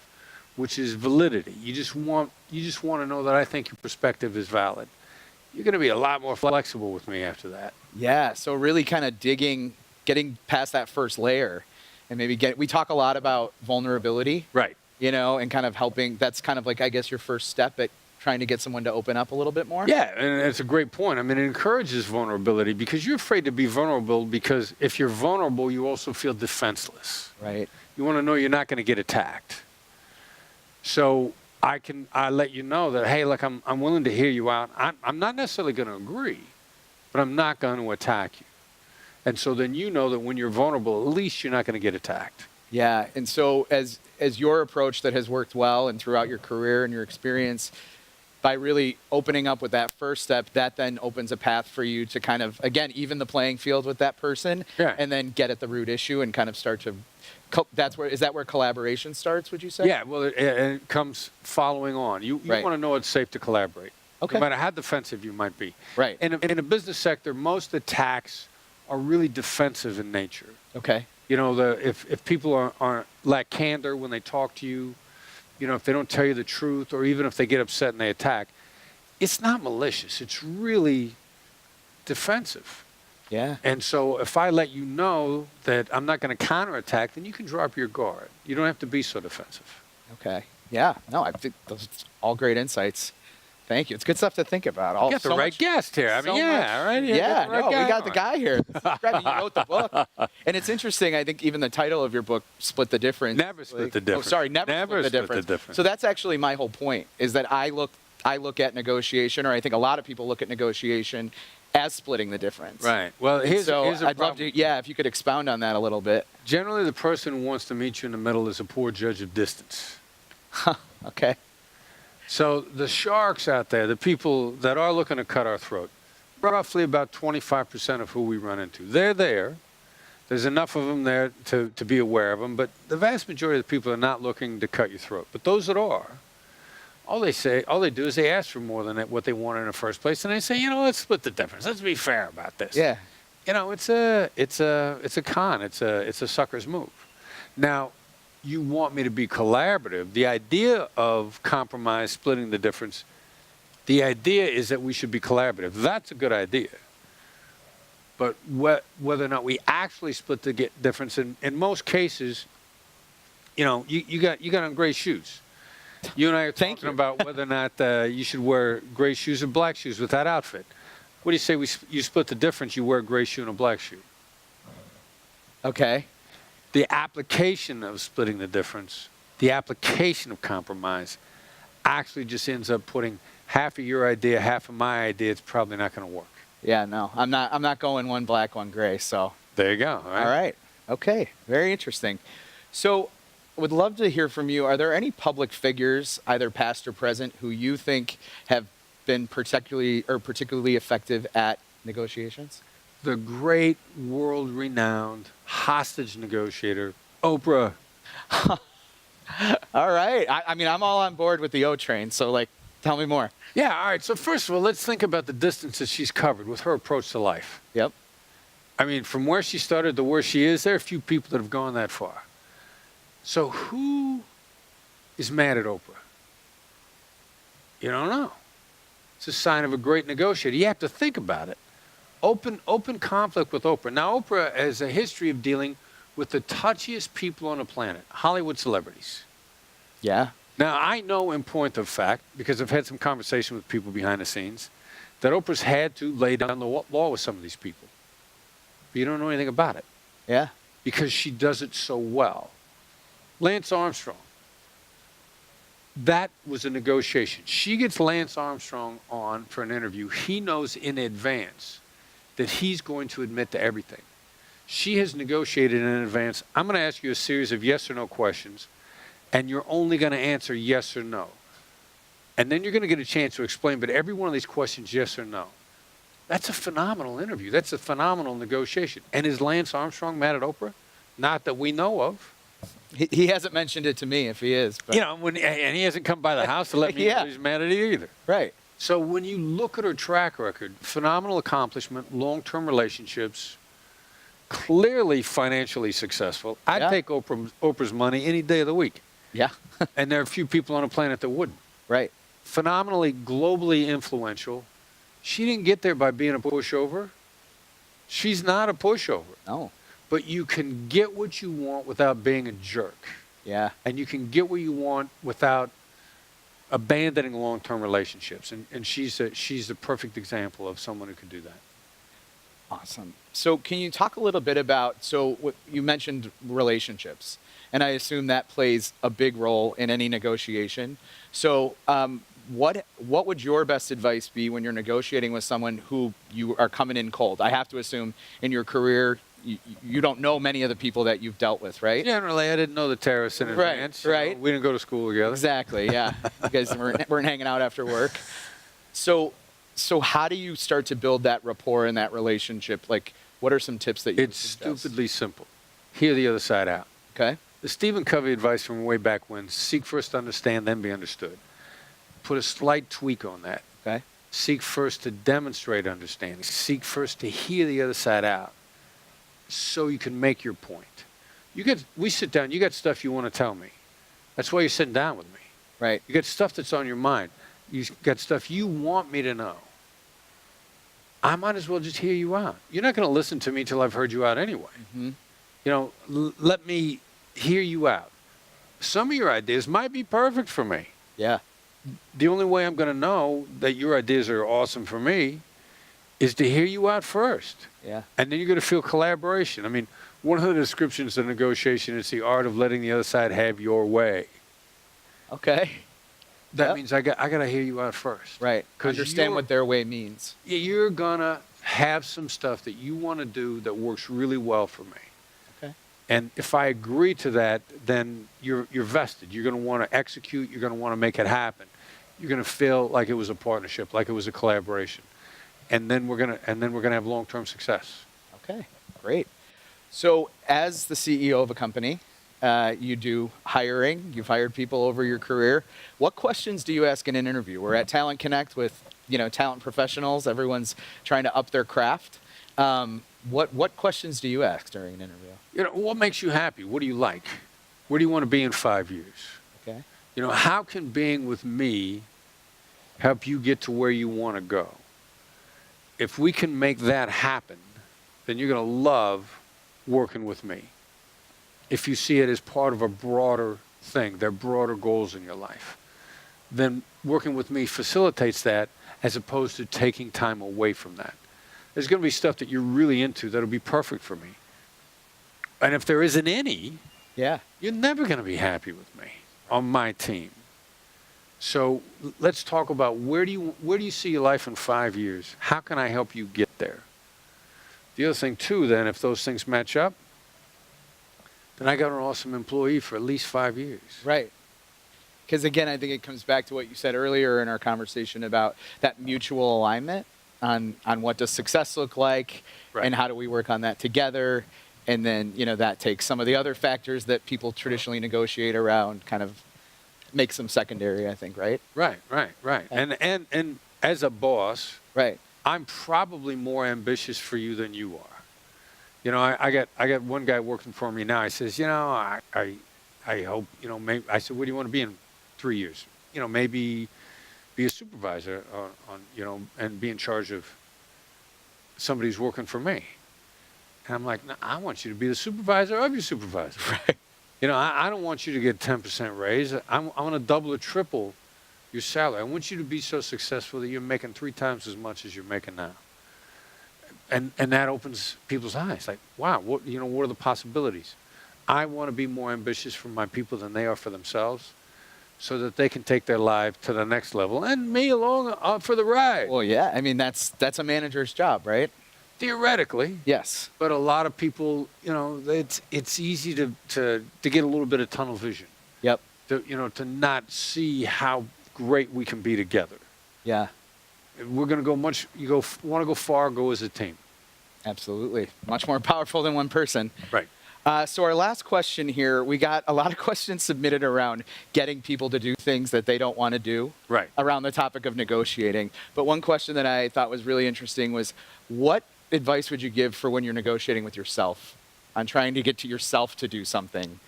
which is validity. You just want to know that I think your perspective is valid. You're going to be a lot more flexible with me after that. Yeah. So really kind of getting past that first layer and maybe we talk a lot about vulnerability. Right. You know, and kind of helping. That's kind of like, I guess, your first step at trying to get someone to open up a little bit more. Yeah, and it's a great point. I mean, it encourages vulnerability because you're afraid to be vulnerable because if you're vulnerable, you also feel defenseless. Right. You want to know you're not going to get attacked. So I let you know that, hey, look, I'm willing to hear you out. I'm not necessarily going to agree, but I'm not going to attack you. And so then you know that when you're vulnerable, at least you're not going to get attacked. Yeah. And so as your approach that has worked well and throughout your career and your experience, by really opening up with that first step, that then opens a path for you to kind of, again, even the playing field with that person, and then get at the root issue and kind of start to, is that where collaboration starts, would you say? Yeah, well, it comes following on. You want to know it's safe to collaborate. Okay. No matter how defensive you might be. Right. In the business sector, most attacks are really defensive in nature. Okay. You know, if people lack candor when they talk to you, you know, if they don't tell you the truth, or even if they get upset and they attack, it's not malicious. It's really defensive. Yeah. And so if I let you know that I'm not going to counterattack, then you can drop your guard. You don't have to be so defensive. Okay. Yeah. No, I think those are all great insights. Thank you. It's good stuff to think about. You got the right guest here. I mean, right? We got the guy here. You wrote the book. And it's interesting, I think even the title of your book, Split the Difference. Never split the difference. Oh, sorry, never split the difference. So that's actually my whole point, is that I look at negotiation, or I think a lot of people look at negotiation as splitting the difference. Right. Well, here's a I'd love to, if you could expound on that a little bit. Generally, the person who wants to meet you in the middle is a poor judge of distance. Okay. So the sharks out there, the people that are looking to cut our throat, roughly about 25% of who we run into. They're there. There's enough of them there to be aware of them, but the vast majority of the people are not looking to cut your throat. But those that are, all they do is they ask for more than what they wanted in the first place, and they say, you know, let's split the difference. Let's be fair about this. Yeah. You know, it's a con. It's a sucker's move. Now, you want me to be collaborative. The idea of compromise, splitting the difference, the idea is that we should be collaborative. That's a good idea. But whether or not we actually split the difference, in most cases, you know, you got on gray shoes. You and I are talking about whether or not you should wear gray shoes or black shoes with that outfit. What do you say you split the difference, you wear a gray shoe and a black shoe? Okay. The application of splitting the difference, the application of compromise, actually just ends up putting half of your idea, half of my idea. It's probably not going to work. Yeah, no, I'm not going one black, one gray. So there you go. All right. Okay. Very interesting. So I would love to hear from you. Are there any public figures, either past or present, who you think have been particularly effective at negotiations? The great world-renowned hostage negotiator, Oprah. All right. I mean, I'm all on board with the O train. So, like, Tell me more. Yeah, all right. So first of all, let's think about the distances she's covered with her approach to life. Yep. I mean, from where she started to where she is, there are a few people that have gone that far. So who is mad at Oprah? You don't know. It's a sign of a great negotiator. You have to think about it. Open conflict with Oprah. Now, Oprah has a history of dealing with the touchiest people on the planet, Hollywood celebrities. Yeah. Now, I know in point of fact, because I've had some conversation with people behind the scenes, that Oprah's had to lay down the law with some of these people. But you don't know anything about it Yeah. because she does it so well. Lance Armstrong. That was a negotiation. She gets Lance Armstrong on for an interview. He knows in advance that he's going to admit to everything. She has negotiated in advance. I'm going to ask you a series of yes or no questions, and you're only going to answer yes or no. And then you're going to get a chance to explain, but every one of these questions, yes or no. That's a phenomenal interview. That's a phenomenal negotiation. And is Lance Armstrong mad at Oprah? Not that we know of. He hasn't mentioned it to me if he is. But. You know, and he hasn't come by the house to let me know he's mad at it either. Right. So when you look at her track record, phenomenal accomplishment, long-term relationships, clearly financially successful. I'd take Oprah's money any day of the week. Yeah. And there are a few people on the planet that wouldn't. Right. Phenomenally globally influential. She didn't get there by being a pushover. She's not a pushover. No. But you can get what you want without being a jerk. Yeah. And you can get what you want without abandoning long-term relationships. And she's the perfect example of someone who can do that. Awesome. So can you talk a little bit about, you mentioned relationships, and I assume that plays a big role in any negotiation. So what would your best advice be when you're negotiating with someone who you are coming in cold? I have to assume in your career, you don't know many of the people that you've dealt with, right? Generally, I didn't know the terrorists in advance. Right. You know, we didn't go to school together. Exactly, yeah. You guys weren't hanging out after work. So how do you start to build that rapport and that relationship? Like, what are some tips that you would suggest? Stupidly simple. Hear the other side out. Okay. The Stephen Covey advice from way back when, seek first to understand, then be understood. Put a slight tweak on that. Okay. Seek first to demonstrate understanding. Seek first to hear the other side out so you can make your point. We sit down, you got stuff you want to tell me. That's why you're sitting down with me. Right. You got stuff that's on your mind. You got stuff you want me to know. I might as well just hear you out. You're not going to listen to me till I've heard you out anyway. Mm-hmm. You know, let me hear you out. Some of your ideas might be perfect for me. Yeah. The only way I'm going to know that your ideas are awesome for me is to hear you out first. Yeah. And then you're going to feel collaboration. I mean, one of the descriptions of negotiation is the art of letting the other side have your way. Okay. That means I got to hear you out first. Right. Understand what their way means. You're going to have some stuff that you want to do that works really well for me. Okay. And if I agree to that, then you're vested. You're going to want to execute. You're going to want to make it happen. You're going to feel like it was a partnership, like it was a collaboration. And then we're going to have long-term success. Okay. Great. So as the CEO of a company, you do hiring. You've hired people over your career. What questions do you ask in an interview? We're at Talent Connect with, talent professionals. Everyone's trying to up their craft. What questions do you ask during an interview? What makes you happy? What do you like? Where do you want to be in 5 years? Okay. How can being with me help you get to where you want to go? If we can make that happen, then you're going to love working with me. If you see it as part of a broader thing, there are broader goals in your life, then working with me facilitates that as opposed to taking time away from that. There's going to be stuff that you're really into that'll be perfect for me. And if there isn't any, you're never going to be happy with me on my team. So let's talk about where do you see your life in 5 years? How can I help you get there? The other thing too, then, if those things match up, then I got an awesome employee for at least 5 years. Right. Because again, I think it comes back to what you said earlier in our conversation about that mutual alignment on what does success look like, and how do we work on that together. And then, that takes some of the other factors that people traditionally negotiate around, kind of makes them secondary, I think, right? Right. And as a boss, Right. I'm probably more ambitious for you than you are. You know, I got one guy working for me now. He says, I hope, maybe. I said, what do you want to be in 3 years? Maybe be a supervisor and be in charge of somebody who's working for me. And I'm like, no, I want you to be the supervisor of your supervisor. Right. I don't want you to get 10% raise. I want to double or triple your salary. I want you to be so successful that you're making 3 times as much as you're making now. And that opens people's eyes. Like, wow, what are the possibilities? I want to be more ambitious for my people than they are for themselves, so that they can take their life to the next level and me along for the ride. Well, yeah. I mean, that's a manager's job, right? Theoretically. Yes. But a lot of people, it's easy to get a little bit of tunnel vision. Yep. To not see how great we can be together. Yeah. We're going to go want to go far, go as a team. Absolutely. Much more powerful than one person. Right. So our last question here, we got a lot of questions submitted around getting people to do things that they don't want to do. Right. Around the topic of negotiating. But one question that I thought was really interesting was, what advice would you give for when you're negotiating with yourself on trying to get to yourself to do something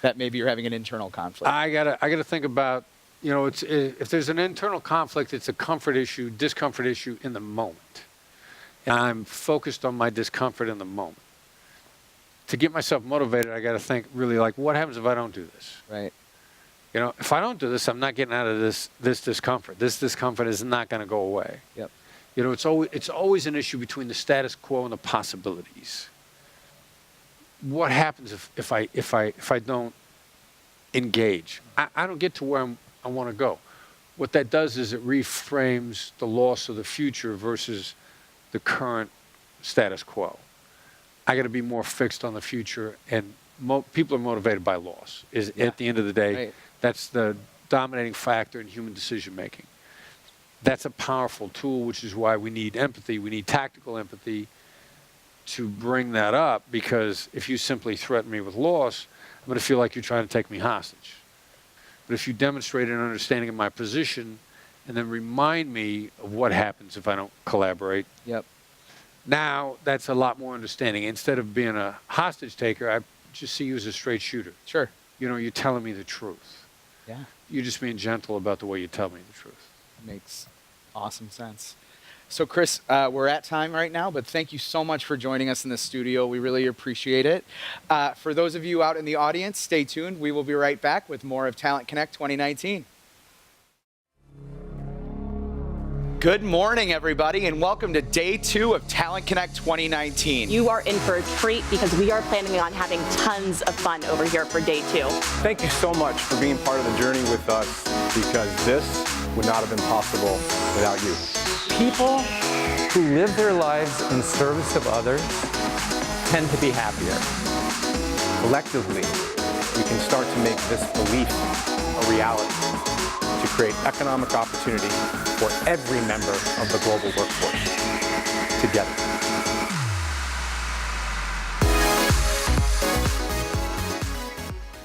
that maybe you're having an internal conflict? I gotta think about, if there's an internal conflict, it's a discomfort issue in the moment. And I'm focused on my discomfort in the moment. To get myself motivated, I got to think really like, what happens if I don't do this? Right. If I don't do this, I'm not getting out of this discomfort. This discomfort is not going to go away. Yep. It's always an issue between the status quo and the possibilities. What happens if I don't engage? I don't get to where I want to go. What that does is it reframes the loss of the future versus the current status quo. I got to be more fixed on the future, and people are motivated by loss. At the end of the day, right. That's the dominating factor in human decision making. That's a powerful tool, which is why we need empathy. We need tactical empathy to bring that up, because if you simply threaten me with loss, I'm going to feel like you're trying to take me hostage. But if you demonstrate an understanding of my position and then remind me of what happens if I don't collaborate, Yep. now that's a lot more understanding. Instead of being a hostage taker, I just see you as a straight shooter. Sure. You're telling me the truth. Yeah. You're just being gentle about the way you tell me the truth. Makes awesome sense. So Chris, we're at time right now, but thank you so much for joining us in the studio. We really appreciate it. For those of you out in the audience, stay tuned. We will be right back with more of Talent Connect 2019. Good morning, everybody, and welcome to day 2 of Talent Connect 2019. You are in for a treat because we are planning on having tons of fun over here for day 2. Thank you so much for being part of the journey with us, because this would not have been possible without you. People who live their lives in service of others tend to be happier. Collectively, we can start to make this belief a reality, to create economic opportunity for every member of the global workforce together.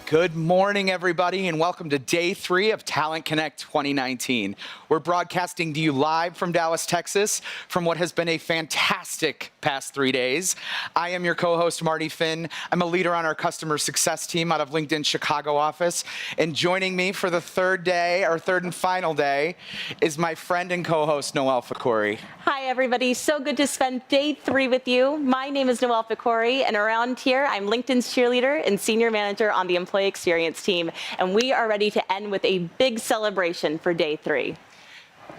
Good morning, everybody, and welcome to day 3 of Talent Connect 2019. We're broadcasting to you live from Dallas, Texas, from what has been a fantastic past 3 days. I am your co-host, Marty Finn. I'm a leader on our customer success team out of LinkedIn's Chicago office. And joining me for the third and final day, is my friend and co-host, Noelle Fakori. Hi, everybody. So good to spend day 3 with you. My name is Noelle Fakori, and around here, I'm LinkedIn's cheerleader and senior manager on the employee experience team, and we are ready to end with a big celebration for day 3.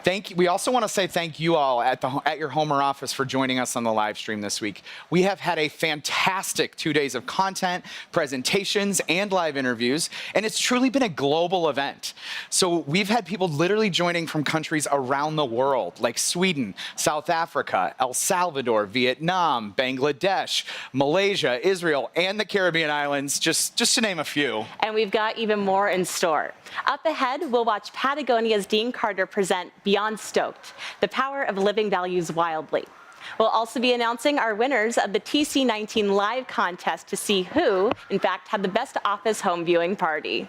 Thank you. We also want to say thank you all at your home or office for joining us on the live stream this week. We have had a fantastic 2 days of content, presentations, and live interviews, and it's truly been a global event. So we've had people literally joining from countries around the world, like Sweden, South Africa, El Salvador, Vietnam, Bangladesh, Malaysia, Israel, and the Caribbean islands, just to name a few. And we've got even more in store. Up ahead, we'll watch Patagonia's Dean Carter present Beyond Stoked, the power of living values wildly. We'll also be announcing our winners of the TC19 live contest to see who, in fact, had the best office home viewing party.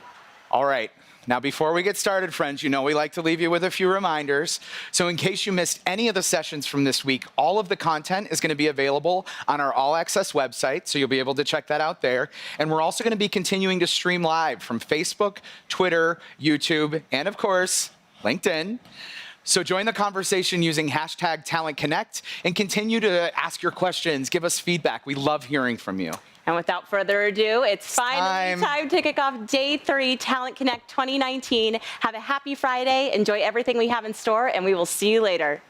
All right, Now, before we get started, friends, you know we like to leave you with a few reminders. So in case you missed any of the sessions from this week, all of the content is going to be available on our All Access website, so you'll be able to check that out there. And we're also going to be continuing to stream live from Facebook, Twitter, YouTube, and of course, LinkedIn. So join the conversation using hashtag TalentConnect and continue to ask your questions, give us feedback. We love hearing from you. And without further ado, it's finally time to kick off Day 3 Talent Connect 2019. Have a happy Friday, enjoy everything we have in store, and we will see you later.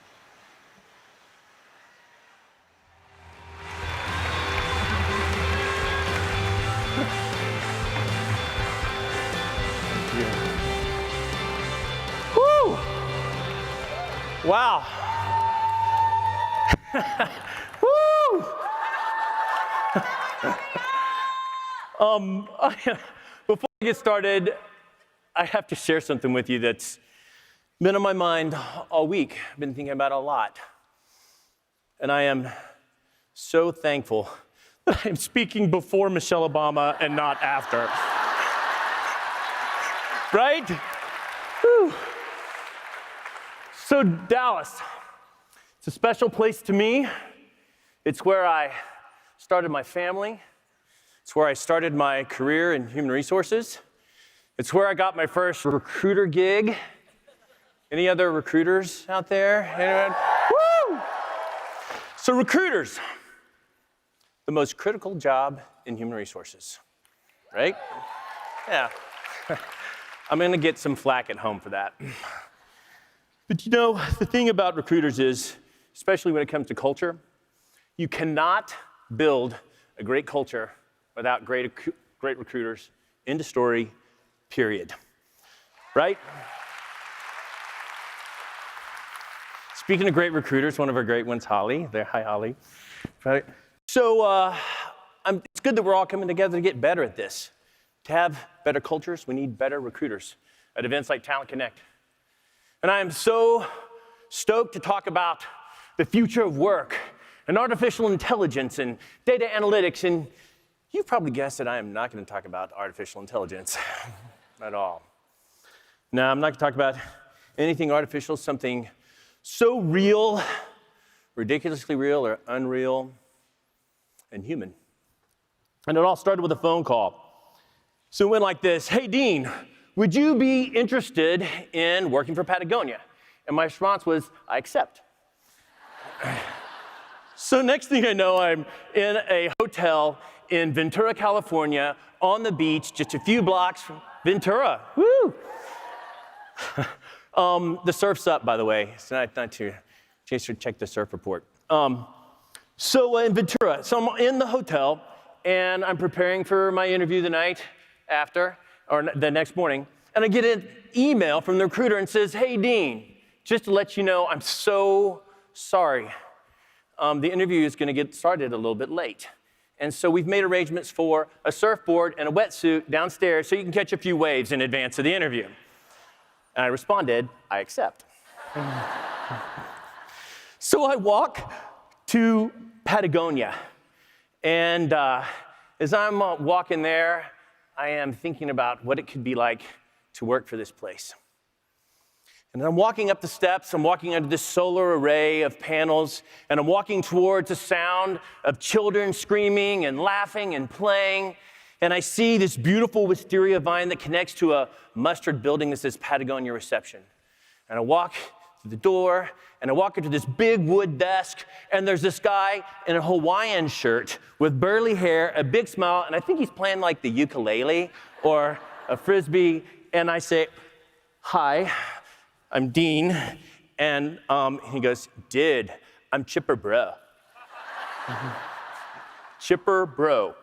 Woo! Wow. Woo! Before we get started, I have to share something with you that's been on my mind all week. I've been thinking about it a lot. And I am so thankful that I'm speaking before Michelle Obama and not after. Right? Whew. So Dallas, it's a special place to me. It's where I started my family. It's where I started my career in human resources. It's where I got my first recruiter gig. Any other recruiters out there? Anyone? Woo! So recruiters, the most critical job in human resources, right? Yeah. I'm gonna get some flack at home for that. But you know, the thing about recruiters is, especially when it comes to culture, you cannot build a great culture without great recruiters. End of story, period. Right? Speaking of great recruiters, one of our great ones, Holly. There, hi, Holly. Right? So it's good that we're all coming together to get better at this. To have better cultures, we need better recruiters at events like Talent Connect. And I am so stoked to talk about the future of work and artificial intelligence and data analytics. And you've probably guessed that I am not going to talk about artificial intelligence at all. No, I'm not going to talk about anything artificial, something so real, ridiculously real or unreal, and human. And it all started with a phone call. So it went like this: hey, Dean, would you be interested in working for Patagonia? And my response was, I accept. So next thing I know, I'm in a hotel in Ventura, California, on the beach, just a few blocks from Ventura. Woo! The surf's up, by the way. It's not too. Just to check the surf report. So in Ventura, so I'm in the hotel, and I'm preparing for my interview the night after, or the next morning, and I get an email from the recruiter and says, hey, Dean, just to let you know, I'm so sorry. The interview is going to get started a little bit late. And so we've made arrangements for a surfboard and a wetsuit downstairs so you can catch a few waves in advance of the interview. And I responded, I accept. So I walk to Patagonia. And as I'm walking there, I am thinking about what it could be like to work for this place. And I'm walking up the steps, I'm walking under this solar array of panels, and I'm walking towards the sound of children screaming and laughing and playing. And I see this beautiful wisteria vine that connects to a mustard building that says Patagonia Reception. And I walk through the door, and I walk into this big wood desk, and there's this guy in a Hawaiian shirt with burly hair, a big smile, and I think he's playing like the ukulele or a frisbee. And I say, hi, I'm Dean. And he goes, dude, I'm Chipper Bro. Chipper Bro.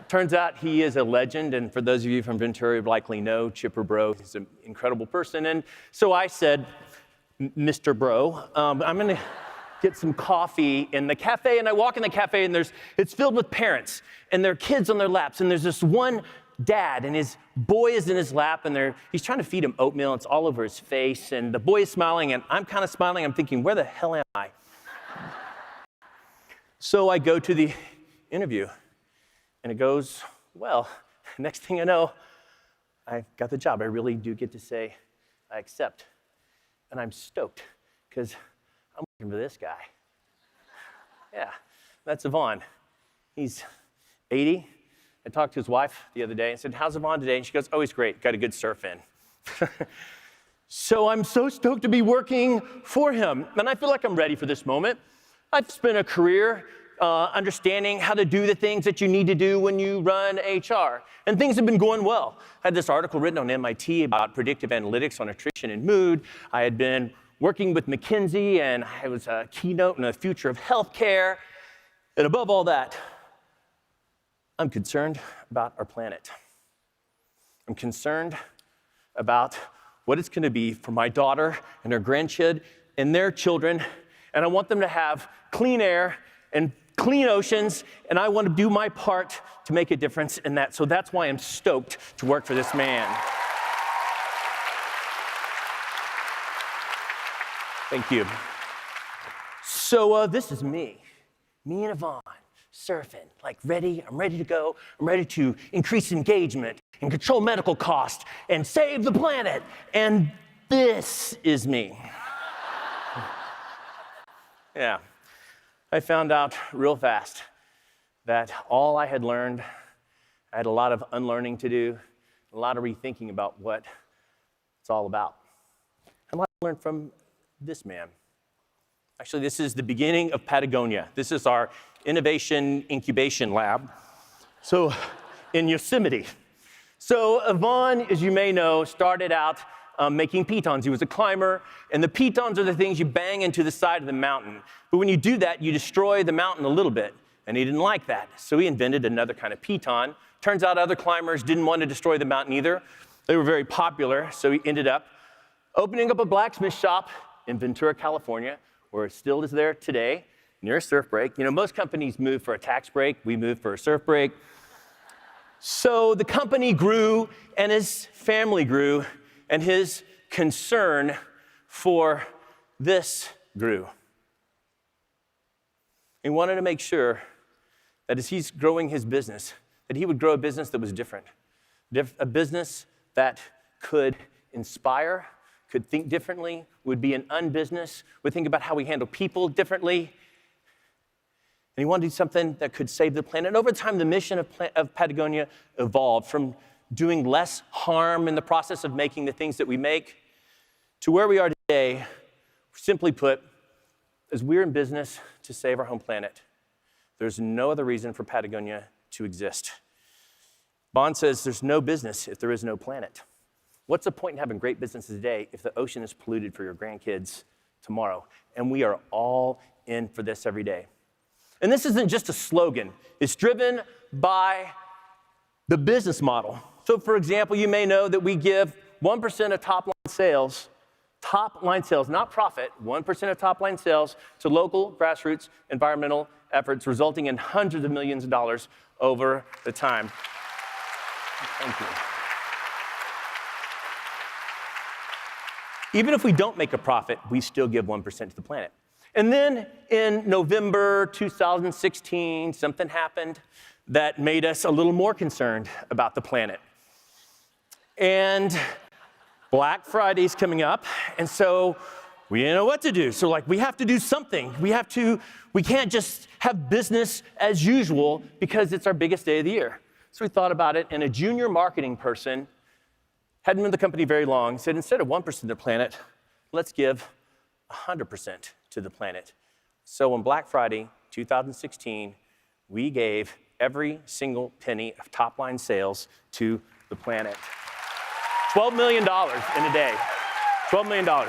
Turns out he is a legend, and for those of you from Ventura, you likely know Chipper Bro. He's an incredible person. And so I said, Mr. Bro, I'm going to get some coffee in the cafe. And I walk in the cafe, and it's filled with parents and their kids on their laps. And there's this one dad, and his boy is in his lap, and he's trying to feed him oatmeal. It's all over his face, and the boy is smiling, and I'm kind of smiling. I'm thinking, where the hell am I? So I go to the interview, and it goes well. Next thing I know, I got the job. I really do get to say I accept. And I'm stoked because I'm working for this guy. Yeah, that's Yvonne. He's 80. I talked to his wife the other day and said, how's Yvonne today? And she goes, oh, he's great. Got a good surf in. So I'm so stoked to be working for him. And I feel like I'm ready for this moment. I've spent a career understanding how to do the things that you need to do when you run HR. And things have been going well. I had this article written on MIT about predictive analytics on attrition and mood. I had been working with McKinsey, and I was a keynote in the future of healthcare. And above all that, I'm concerned about our planet. I'm concerned about what it's going to be for my daughter and her grandkid and their children. And I want them to have clean air and clean oceans, and I want to do my part to make a difference in that. So that's why I'm stoked to work for this man. Thank you. So this is me and Yvonne, surfing, like ready, I'm ready to go. I'm ready to increase engagement and control medical costs and save the planet. And this is me. Yeah. I found out real fast that all I had learned, I had a lot of unlearning to do, a lot of rethinking about what it's all about. And a lot I learned from this man. Actually, this is the beginning of Patagonia. This is our innovation incubation lab. So in Yosemite. So Yvonne, as you may know, started out making pitons. He was a climber, and the pitons are the things you bang into the side of the mountain. But when you do that, you destroy the mountain a little bit, and he didn't like that. So he invented another kind of piton. Turns out other climbers didn't want to destroy the mountain either. They were very popular, so he ended up opening up a blacksmith shop in Ventura, California, where it still is there today, near a surf break. You know, most companies move for a tax break. We moved for a surf break. So the company grew, and his family grew, and his concern for this grew. He wanted to make sure that as he's growing his business, that he would grow a business that was different, a business that could inspire, could think differently, would be an unbusiness, would think about how we handle people differently. And he wanted to do something that could save the planet. And over time, the mission of Patagonia evolved from doing less harm in the process of making the things that we make to where we are today. Simply put, as we're in business to save our home planet, there's no other reason for Patagonia to exist. Bond says there's no business if there is no planet. What's the point in having great businesses today if the ocean is polluted for your grandkids tomorrow? And we are all in for this every day. And this isn't just a slogan. It's driven by the business model. So for example, you may know that we give 1% of top line sales, not profit, 1% of top line sales to local grassroots environmental efforts, resulting in hundreds of millions of dollars over the time. Thank you. Even if we don't make a profit, we still give 1% to the planet. And then in November 2016, something happened that made us a little more concerned about the planet. And Black Friday's coming up, and so we didn't know what to do. So we have to do something. We can't just have business as usual because it's our biggest day of the year. So we thought about it, and a junior marketing person, hadn't been with the company very long, said instead of 1% to the planet, let's give 100% to the planet. So on Black Friday 2016, we gave every single penny of top-line sales to the planet. $12 million in a day. $12 million.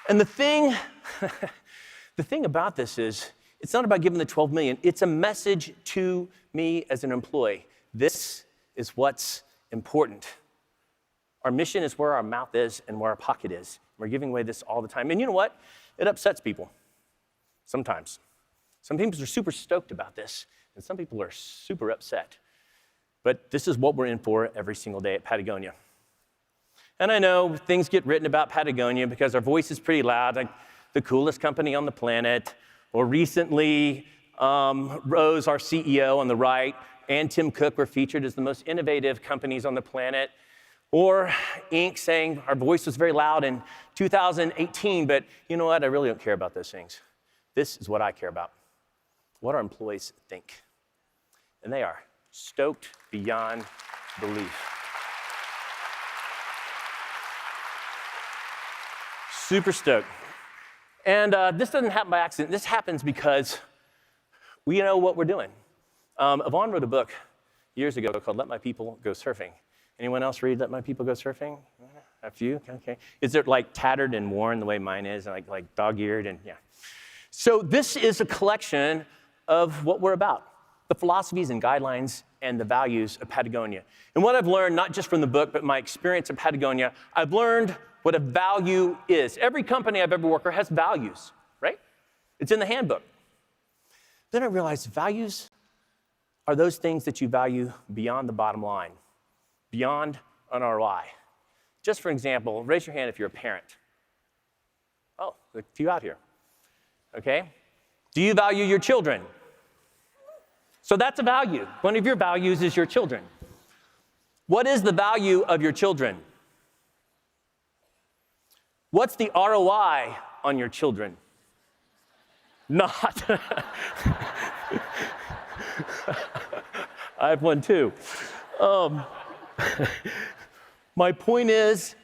And the thing about this is, it's not about giving the 12 million. It's a message to me as an employee. This is what's important. Our mission is where our mouth is and where our pocket is. We're giving away this all the time. And you know what? It upsets people sometimes. Some people are super stoked about this, and some people are super upset. But this is what we're in for every single day at Patagonia. And I know things get written about Patagonia because our voice is pretty loud, like the coolest company on the planet. Or recently, Rose, our CEO on the right, and Tim Cook were featured as the most innovative companies on the planet. Or Inc. saying our voice was very loud in 2018, but you know what? I really don't care about those things. This is what I care about, what our employees think. And they are stoked beyond belief. Super stoked. And this doesn't happen by accident. This happens because we know what we're doing. Yvonne wrote a book years ago called Let My People Go Surfing. Anyone else read Let My People Go Surfing? A few? Okay. Is it like tattered and worn the way mine is, like dog-eared and yeah. So this is a collection of what we're about, the philosophies and guidelines and the values of Patagonia. And what I've learned, not just from the book, but my experience at Patagonia, I've learned what a value is. Every company I've ever worked for has values, right? It's in the handbook. Then I realized values are those things that you value beyond the bottom line, beyond an ROI. Just for example, raise your hand if you're a parent. Oh, a few out here. Okay? Do you value your children? So that's a value. One of your values is your children. What is the value of your children? What's the ROI on your children? Not. I have one too. My point is,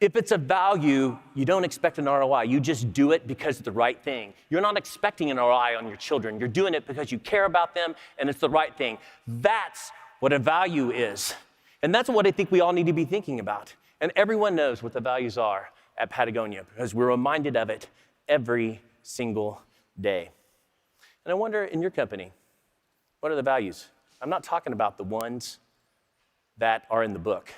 if it's a value, you don't expect an ROI. You just do it because it's the right thing. You're not expecting an ROI on your children. You're doing it because you care about them and it's the right thing. That's what a value is. And that's what I think we all need to be thinking about. And everyone knows what the values are at Patagonia because we're reminded of it every single day. And I wonder, in your company, what are the values? I'm not talking about the ones that are in the book.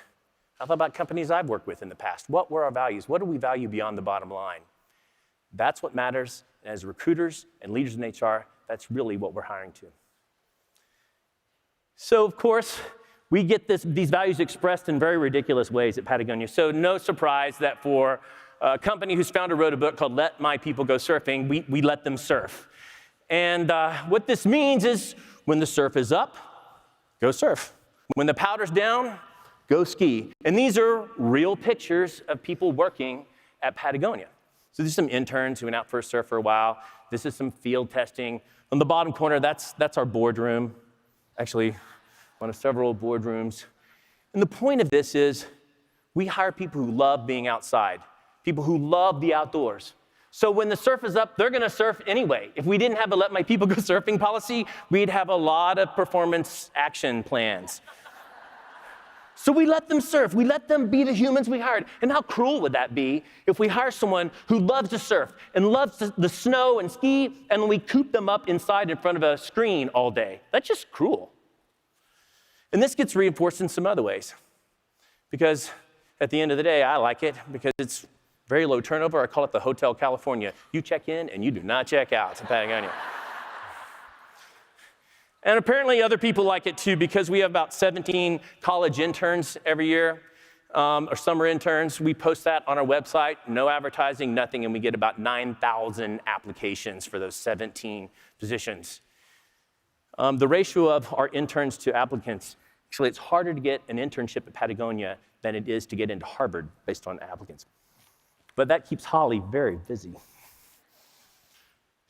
I thought about companies I've worked with in the past. What were our values? What do we value beyond the bottom line? That's what matters. And as recruiters and leaders in HR, that's really what we're hiring to. So, of course, we get these values expressed in very ridiculous ways at Patagonia. So no surprise that for a company whose founder wrote a book called Let My People Go Surfing, we let them surf. And what this means is when the surf is up, go surf. When the powder's down, go ski. And these are real pictures of people working at Patagonia. So these are some interns who went out for a surf for a while. This is some field testing. On the bottom corner, that's our boardroom. Actually, one of several boardrooms. And the point of this is we hire people who love being outside, people who love the outdoors. So when the surf is up, they're going to surf anyway. If we didn't have a Let My People Go Surfing policy, we'd have a lot of performance action plans. So we let them surf. We let them be the humans we hired. And how cruel would that be if we hire someone who loves to surf and loves the snow and ski, and we coop them up inside in front of a screen all day? That's just cruel. And this gets reinforced in some other ways. Because at the end of the day, I like it because it's very low turnover. I call it the Hotel California. You check in and you do not check out in Patagonia. And apparently other people like it too because we have about 17 college interns every year, or summer interns. We post that on our website, no advertising, nothing, and we get about 9,000 applications for those 17 positions. The ratio of our interns to applicants, actually it's harder to get an internship at Patagonia than it is to get into Harvard based on applicants. But that keeps Holly very busy.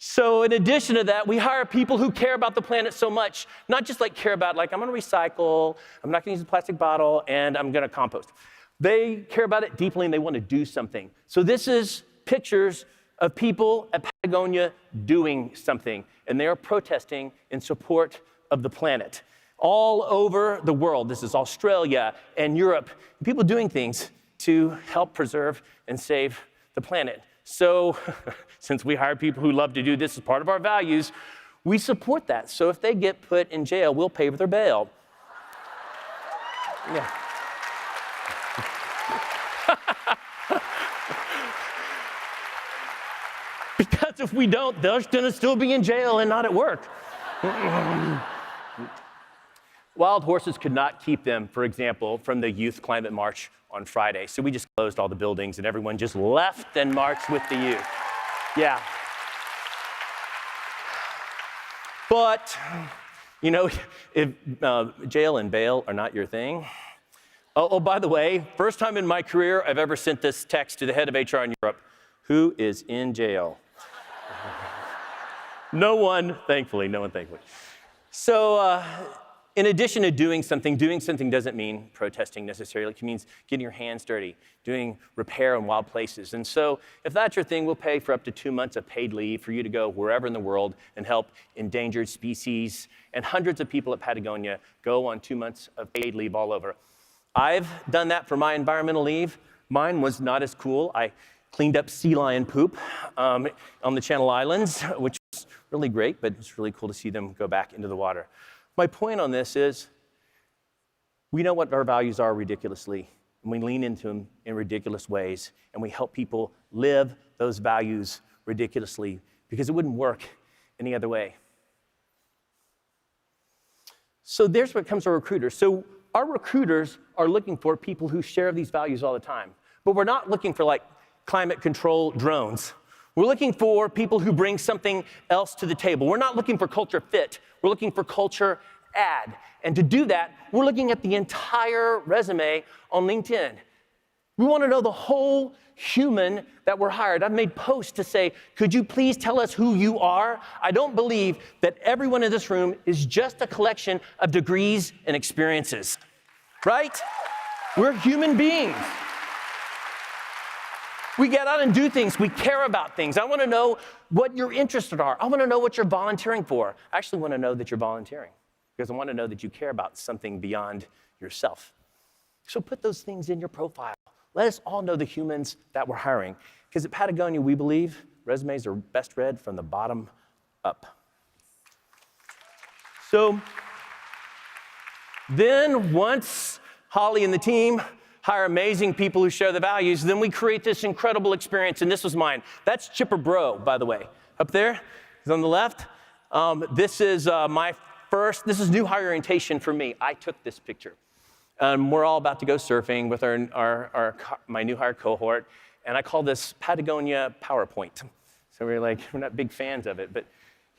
So in addition to that, we hire people who care about the planet so much, not just like care about like, I'm gonna recycle, I'm not gonna use a plastic bottle, and I'm gonna compost. They care about it deeply and they wanna do something. So this is pictures of people at Patagonia doing something, and they are protesting in support of the planet. All over the world, this is Australia and Europe, people doing things to help preserve and save the planet. So since we hire people who love to do this as part of our values, we support that. So if they get put in jail, we'll pay for their bail. Yeah. Because if we don't, they're gonna still be in jail and not at work. Wild horses could not keep them, for example, from the Youth Climate March on Friday. So we just closed all the buildings and everyone just left and marched with the youth. Yeah. But You know, if jail and bail are not your thing. Oh, by the way, first time in my career I've ever sent this text to the head of HR in Europe. Who is in jail? No one, thankfully, no one, thankfully. So in addition to doing something doesn't mean protesting necessarily. It means getting your hands dirty, doing repair in wild places. And so if that's your thing, we'll pay for up to 2 months of paid leave for you to go wherever in the world and help endangered species. And hundreds of people at Patagonia go on 2 months of paid leave all over. I've done that for my environmental leave. Mine was not as cool. I cleaned up sea lion poop on the Channel Islands, which was really great, but it's really cool to see them go back into the water. My point on this is we know what our values are ridiculously, and we lean into them in ridiculous ways, and we help people live those values ridiculously because it wouldn't work any other way. So there's what comes to our recruiters. So our recruiters are looking for people who share these values all the time, but we're not looking for like climate control drones. We're looking for people who bring something else to the table. We're not looking for culture fit. We're looking for culture add. And to do that, we're looking at the entire resume on LinkedIn. We want to know the whole human that we're hired. I've made posts to say, could you please tell us who you are? I don't believe that everyone in this room is just a collection of degrees and experiences, right? We're human beings. We get out and do things. We care about things. I want to know what your interests are. I want to know what you're volunteering for. I actually want to know that you're volunteering because I want to know that you care about something beyond yourself. So put those things in your profile. Let us all know the humans that we're hiring. Because at Patagonia, we believe resumes are best read from the bottom up. So then once Holly and the team hire amazing people who share the values, then we create this incredible experience, and this was mine. That's Chipper Bro, by the way. Up there, he's on the left. This is this is new hire orientation for me. I took this picture. We're all about to go surfing with my new hire cohort, and I call this Patagonia PowerPoint. So we're not big fans of it, but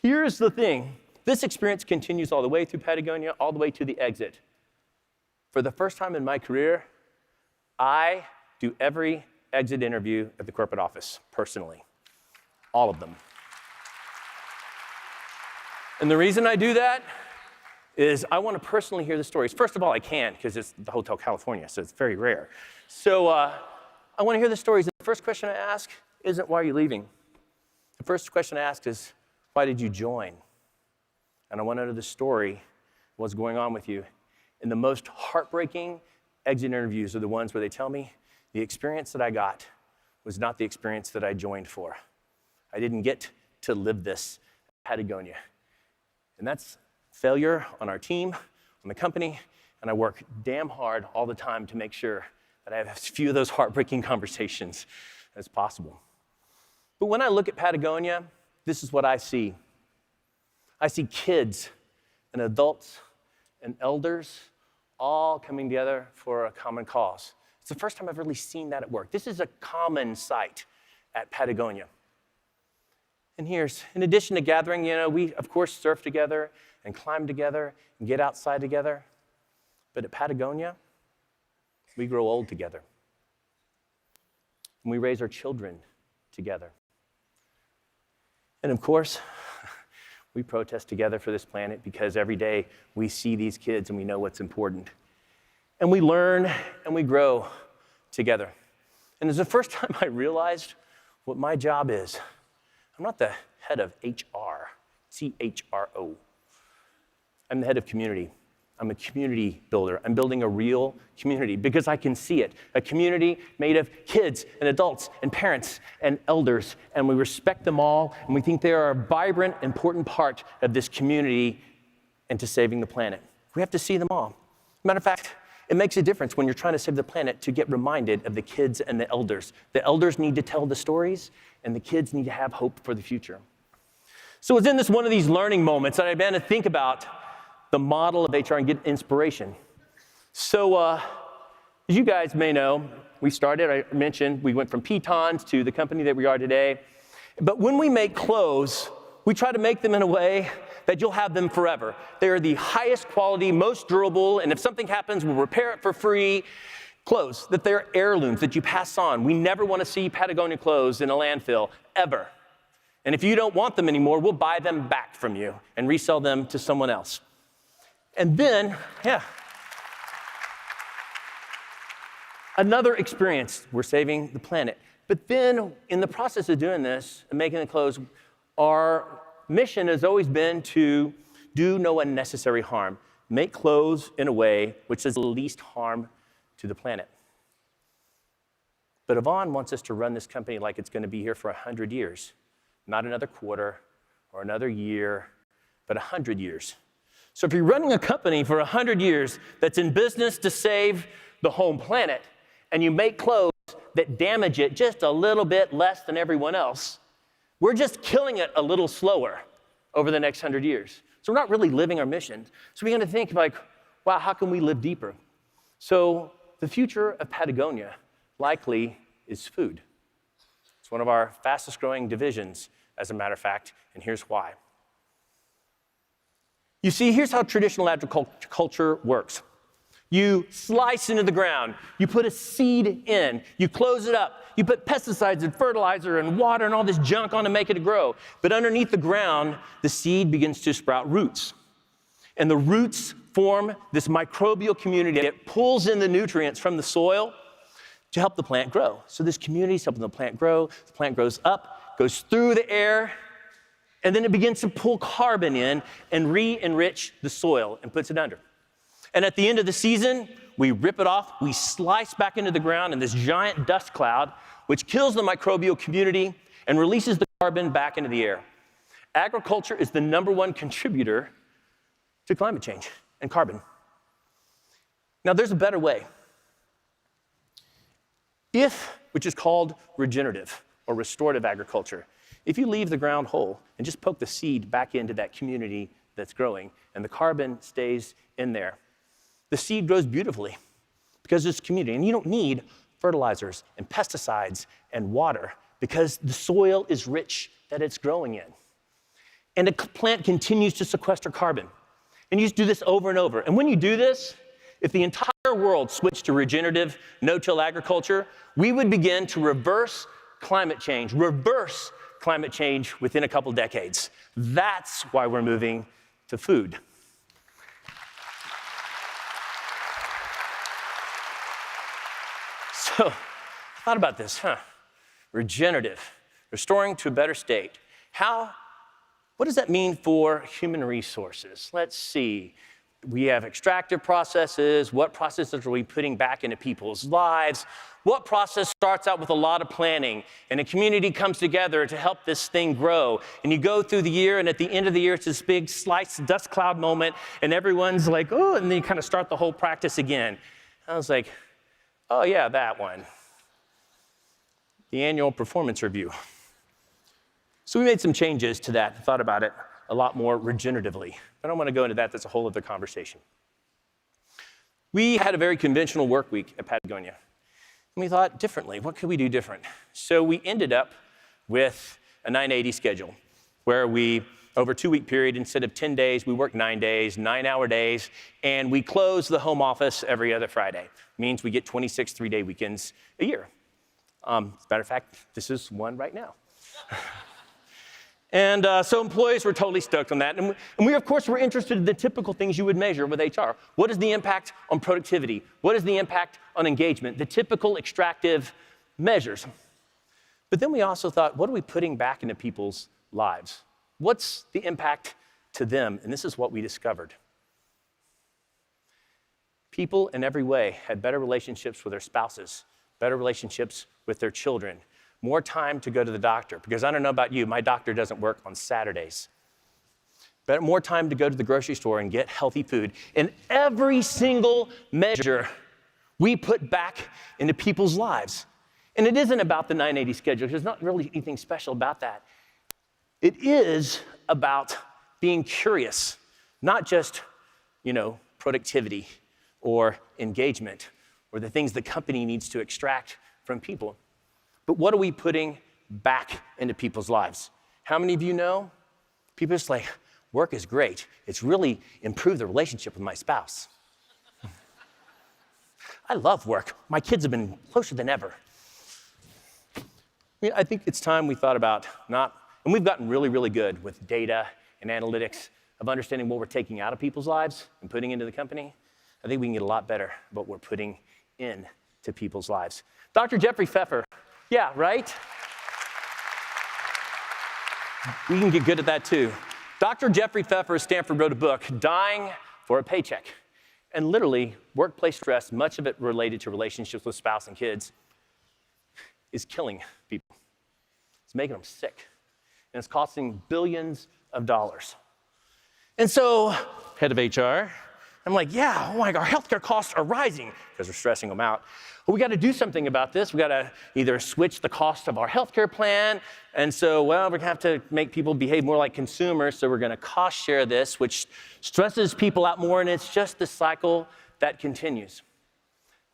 here's the thing. This experience continues all the way through Patagonia, all the way to the exit. For the first time in my career, I do every exit interview at the corporate office, personally. All of them. And the reason I do that is I want to personally hear the stories. First of all, I can, because it's the Hotel California, so it's very rare. So I want to hear the stories. The first question I ask isn't, why are you leaving? The first question I ask is, why did you join? And I want to know the story, what's going on with you. And the most heartbreaking exit interviews are the ones where they tell me the experience that I got was not the experience that I joined for. I didn't get to live this at Patagonia. And that's failure on our team, on the company, and I work damn hard all the time to make sure that I have as few of those heartbreaking conversations as possible. But when I look at Patagonia, this is what I see. I see kids and adults and elders all coming together for a common cause. It's the first time I've really seen that at work. This is a common sight at Patagonia. And here's, in addition to gathering, we of course surf together and climb together and get outside together. But at Patagonia, we grow old together. And we raise our children together. And of course, we protest together for this planet because every day we see these kids and we know what's important. And we learn and we grow together. And it's the first time I realized what my job is. I'm not the head of HR, CHRO. I'm the head of community. I'm a community builder. I'm building a real community because I can see it. A community made of kids and adults and parents and elders, and we respect them all, and we think they are a vibrant, important part of this community and to saving the planet. We have to see them all. Matter of fact, it makes a difference when you're trying to save the planet to get reminded of the kids and the elders. The elders need to tell the stories, and the kids need to have hope for the future. So it's in one of these learning moments that I began to think about the model of HR and get inspiration. So as you guys may know, I mentioned, we went from pitons to the company that we are today. But when we make clothes, we try to make them in a way that you'll have them forever. They are the highest quality, most durable, and if something happens, we'll repair it for free. Clothes, that they're heirlooms that you pass on. We never want to see Patagonia clothes in a landfill, ever. And if you don't want them anymore, we'll buy them back from you and resell them to someone else. And then, another experience, we're saving the planet. But then, in the process of doing this and making the clothes, our mission has always been to do no unnecessary harm. Make clothes in a way which does the least harm to the planet. But Yvonne wants us to run this company like it's going to be here for 100 years. Not another quarter or another year, but 100 years. So if you're running a company for 100 years that's in business to save the home planet, and you make clothes that damage it just a little bit less than everyone else, we're just killing it a little slower over the next 100 years. So we're not really living our mission. So we got to think like, wow, how can we live deeper? So the future of Patagonia likely is food. It's one of our fastest growing divisions, as a matter of fact, and here's why. You see, here's how traditional agriculture works. You slice into the ground, you put a seed in, you close it up, you put pesticides and fertilizer and water and all this junk on to make it grow. But underneath the ground, the seed begins to sprout roots. And the roots form this microbial community that pulls in the nutrients from the soil to help the plant grow. So this community is helping the plant grow. The plant grows up, goes through the air, and then it begins to pull carbon in and re-enrich the soil and puts it under. And at the end of the season, we rip it off, we slice back into the ground in this giant dust cloud, which kills the microbial community and releases the carbon back into the air. Agriculture is the #1 contributor to climate change and carbon. Now, there's a better way. Which is called regenerative or restorative agriculture. If you leave the ground whole and just poke the seed back into that community that's growing and the carbon stays in there, the seed grows beautifully because it's community. And you don't need fertilizers and pesticides and water because the soil is rich that it's growing in. And the plant continues to sequester carbon. And you just do this over and over. And when you do this, if the entire world switched to regenerative, no-till agriculture, we would begin to reverse climate change within a couple decades. That's why we're moving to food. So, I thought about this, regenerative, restoring to a better state. What does that mean for human resources? Let's see. We have extractive processes. What processes are we putting back into people's lives? What process starts out with a lot of planning, and a community comes together to help this thing grow? And you go through the year, and at the end of the year, it's this big slice dust cloud moment, and everyone's like, oh, and then you kind of start the whole practice again. I was like, oh yeah, that one. The annual performance review. So we made some changes to that and thought about it a lot more regeneratively. I don't want to go into that. That's a whole other conversation. We had a very conventional work week at Patagonia. And we thought differently. What could we do different? So we ended up with a 980 schedule where we, over a 2-week period, instead of 10 days, we worked 9 days, 9-hour days, and we closed the home office every other Friday. It means we get 26 3-day weekends a year. As a matter of fact, this is one right now. And so employees were totally stoked on that. And we, of course, were interested in the typical things you would measure with HR. What is the impact on productivity? What is the impact on engagement? The typical extractive measures. But then we also thought, what are we putting back into people's lives? What's the impact to them? And this is what we discovered. People in every way had better relationships with their spouses, better relationships with their children, more time to go to the doctor, because I don't know about you, my doctor doesn't work on Saturdays. But more time to go to the grocery store and get healthy food. And every single measure we put back into people's lives. And it isn't about the 980 schedule. There's not really anything special about that. It is about being curious, not just, productivity or engagement or the things the company needs to extract from people. But what are we putting back into people's lives? How many of you know People just like, work is great. It's really improved the relationship with my spouse. I love work. My kids have been closer than ever. I think it's time we thought about and we've gotten really, really good with data and analytics of understanding what we're taking out of people's lives and putting into the company. I think we can get a lot better at what we're putting into people's lives. Dr. Jeffrey Pfeffer, yeah, right? We can get good at that too. Dr. Jeffrey Pfeffer of Stanford wrote a book, Dying for a Paycheck. And literally, workplace stress, much of it related to relationships with spouse and kids, is killing people. It's making them sick. And it's costing billions of dollars. And so, head of HR, I'm like, yeah, oh my God, our healthcare costs are rising because we're stressing them out. Well, we got to do something about this. We got to either switch the cost of our healthcare plan, and so, well, we're going to have to make people behave more like consumers, so we're going to cost share this, which stresses people out more, and it's just the cycle that continues.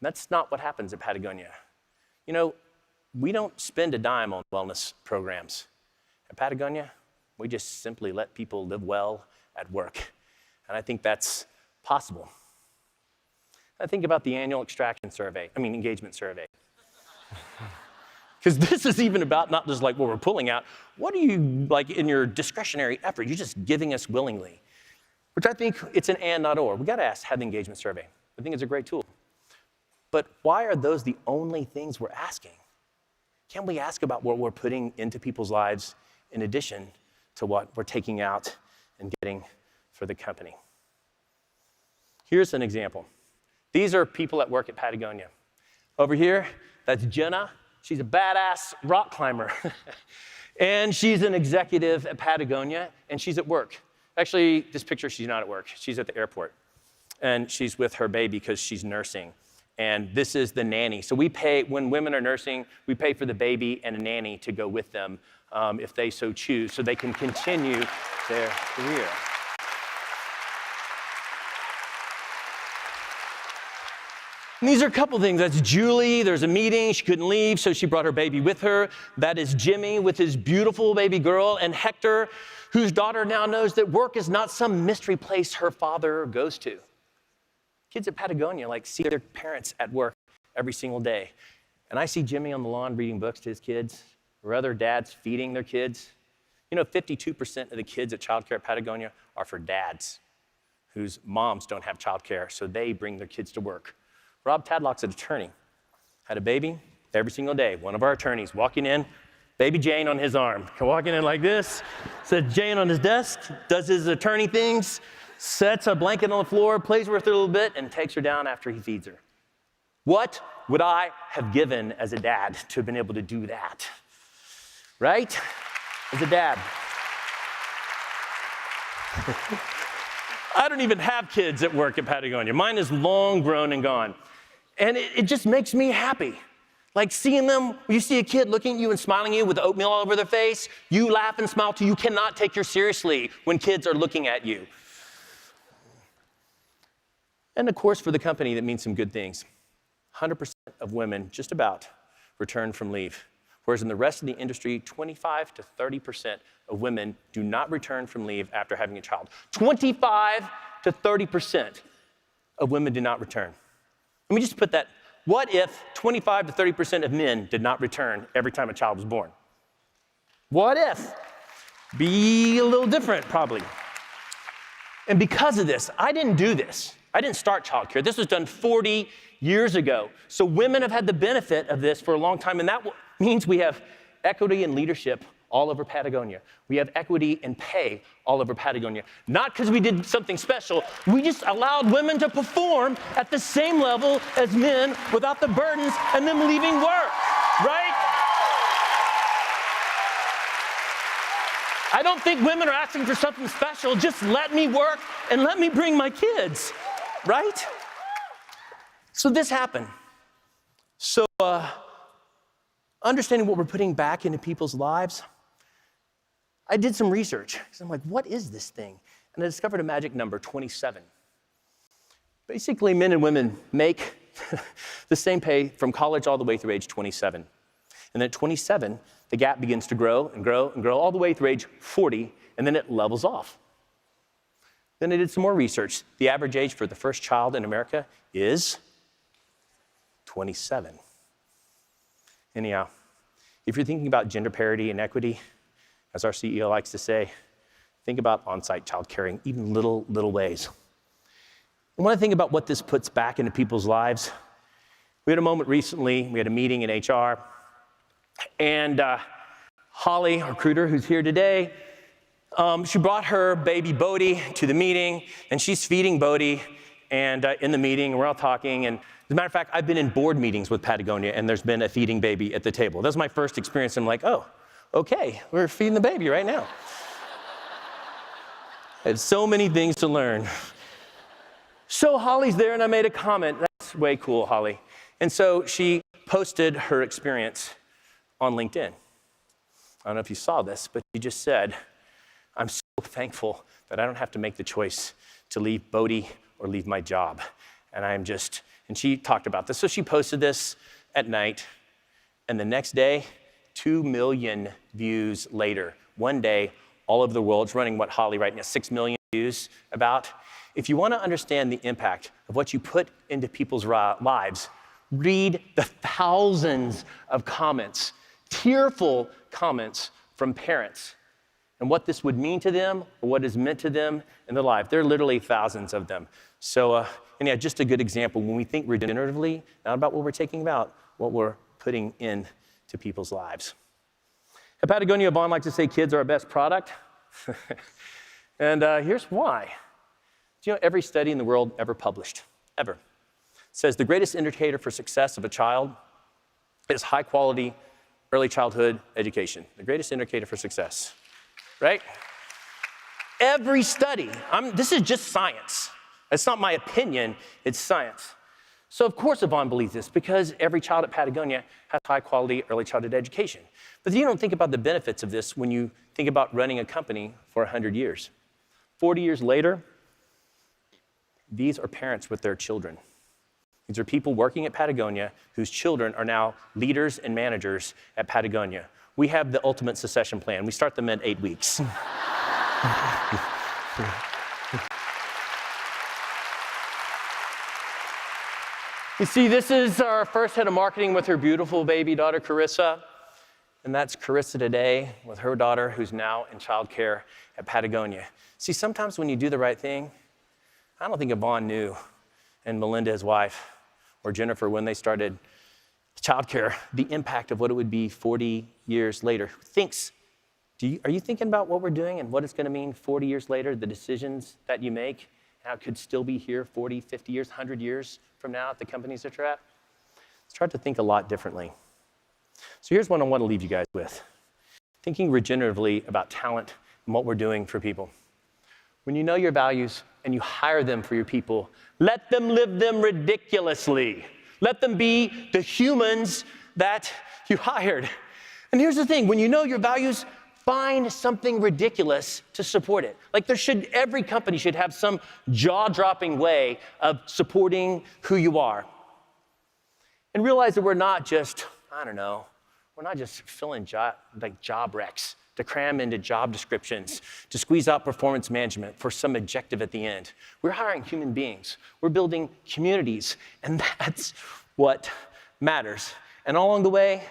And that's not what happens at Patagonia. You know, we don't spend a dime on wellness programs. At Patagonia, we just simply let people live well at work, and I think that's possible. I think about the annual engagement survey. Because this is even about not just like what we're pulling out. What are you like in your discretionary effort? You're just giving us willingly, which I think it's an and, not or. We got to have the engagement survey. I think it's a great tool. But why are those the only things we're asking? Can't we ask about what we're putting into people's lives in addition to what we're taking out and getting for the company? Here's an example. These are people at work at Patagonia. Over here, that's Jenna. She's a badass rock climber. And she's an executive at Patagonia, and she's at work. Actually, this picture, she's not at work. She's at the airport. And she's with her baby because she's nursing. And this is the nanny. So we pay, when women are nursing, we pay for the baby and a nanny to go with them if they so choose, so they can continue their career. And these are a couple things. That's Julie. There's a meeting. She couldn't leave, so she brought her baby with her. That is Jimmy with his beautiful baby girl. And Hector, whose daughter now knows that work is not some mystery place her father goes to. Kids at Patagonia see their parents at work every single day. And I see Jimmy on the lawn reading books to his kids, or other dads feeding their kids. You know, 52% of the kids at childcare at Patagonia are for dads whose moms don't have childcare, so they bring their kids to work. Rob Tadlock's an attorney, had a baby every single day. One of our attorneys walking in, baby Jane on his arm, walking in like this, said Jane on his desk, does his attorney things, sets a blanket on the floor, plays with her a little bit, and takes her down after he feeds her. What would I have given as a dad to have been able to do that? Right? As a dad. I don't even have kids at work at Patagonia. Mine is long grown and gone. And it just makes me happy. Like seeing them, when you see a kid looking at you and smiling at you with oatmeal all over their face, you laugh and smile too. You cannot take you seriously when kids are looking at you. And of course, for the company, that means some good things. 100% of women, just about, return from leave. Whereas in the rest of the industry, 25 to 30% of women do not return from leave after having a child. 25 to 30% of women do not return. Let me just put that. What if 25 to 30% of men did not return every time a child was born? What if? Be a little different, probably. And because of this, I didn't do this. I didn't start childcare. This was done 40 years ago. So women have had the benefit of this for a long time, and that means we have equity in leadership all over Patagonia. We have equity in pay all over Patagonia. Not because we did something special, we just allowed women to perform at the same level as men without the burdens and them leaving work, right? I don't think women are asking for something special. Just let me work and let me bring my kids, right? So this happened. So understanding what we're putting back into people's lives, I did some research. So I'm like, what is this thing? And I discovered a magic number, 27. Basically, men and women make the same pay from college all the way through age 27. And at 27, the gap begins to grow and grow and grow all the way through age 40, and then it levels off. Then they did some more research. The average age for the first child in America is 27. Anyhow, if you're thinking about gender parity and equity, as our CEO likes to say, think about on-site childcare in even little ways. I want to think about what this puts back into people's lives. We had a moment recently, we had a meeting in HR, and Holly, our recruiter, who's here today, she brought her baby Bodhi to the meeting, and she's feeding Bodhi, and in the meeting, we're all talking, and as a matter of fact, I've been in board meetings with Patagonia, and there's been a feeding baby at the table. That was my first experience. I'm like, oh, okay, we're feeding the baby right now. I had so many things to learn. So Holly's there, and I made a comment. That's way cool, Holly. And so she posted her experience on LinkedIn. I don't know if you saw this, but she just said, I'm so thankful that I don't have to make the choice to leave Bodhi or leave my job. And she talked about this. So she posted this at night, and the next day, 2 million views later. One day, all over the world, it's running what, Holly, right now, 6 million views about. If you want to understand the impact of what you put into people's lives, read the thousands of comments, tearful comments from parents, and what this would mean to them, or what is meant to them in their life. There are literally thousands of them. So, anyhow, just a good example. When we think regeneratively, not about what we're taking about, what we're putting in to people's lives. At Patagonia, Yvonne likes to say kids are our best product. And here's why. Do you know every study in the world ever published, ever, says the greatest indicator for success of a child is high quality early childhood education. The greatest indicator for success, right? Every study, this is just science. It's not my opinion, it's science. So of course Yvonne believes this because every child at Patagonia has high quality early childhood education. But you don't think about the benefits of this when you think about running a company for 100 years. 40 years later, these are parents with their children. These are people working at Patagonia whose children are now leaders and managers at Patagonia. We have the ultimate succession plan. We start them at 8 weeks. You see, this is our first head of marketing with her beautiful baby daughter, Carissa. And that's Carissa today with her daughter, who's now in childcare at Patagonia. See, sometimes when you do the right thing, I don't think Yvonne knew, and Melinda, his wife, or Jennifer, when they started childcare, the impact of what it would be 40 years later. Are you thinking about what we're doing and what it's going to mean 40 years later, the decisions that you make, how it could still be here 40, 50 years, 100 years from now at the companies that you're at? Start to think a lot differently. So here's what I want to leave you guys with. Thinking regeneratively about talent and what we're doing for people. When you know your values and you hire them for your people, let them live them ridiculously. Let them be the humans that you hired. And here's the thing, when you know your values, find something ridiculous to support it. Like every company should have some jaw-dropping way of supporting who you are. And realize that we're not just filling job recs to cram into job descriptions, to squeeze out performance management for some objective at the end. We're hiring human beings. We're building communities, and that's what matters. And along the way,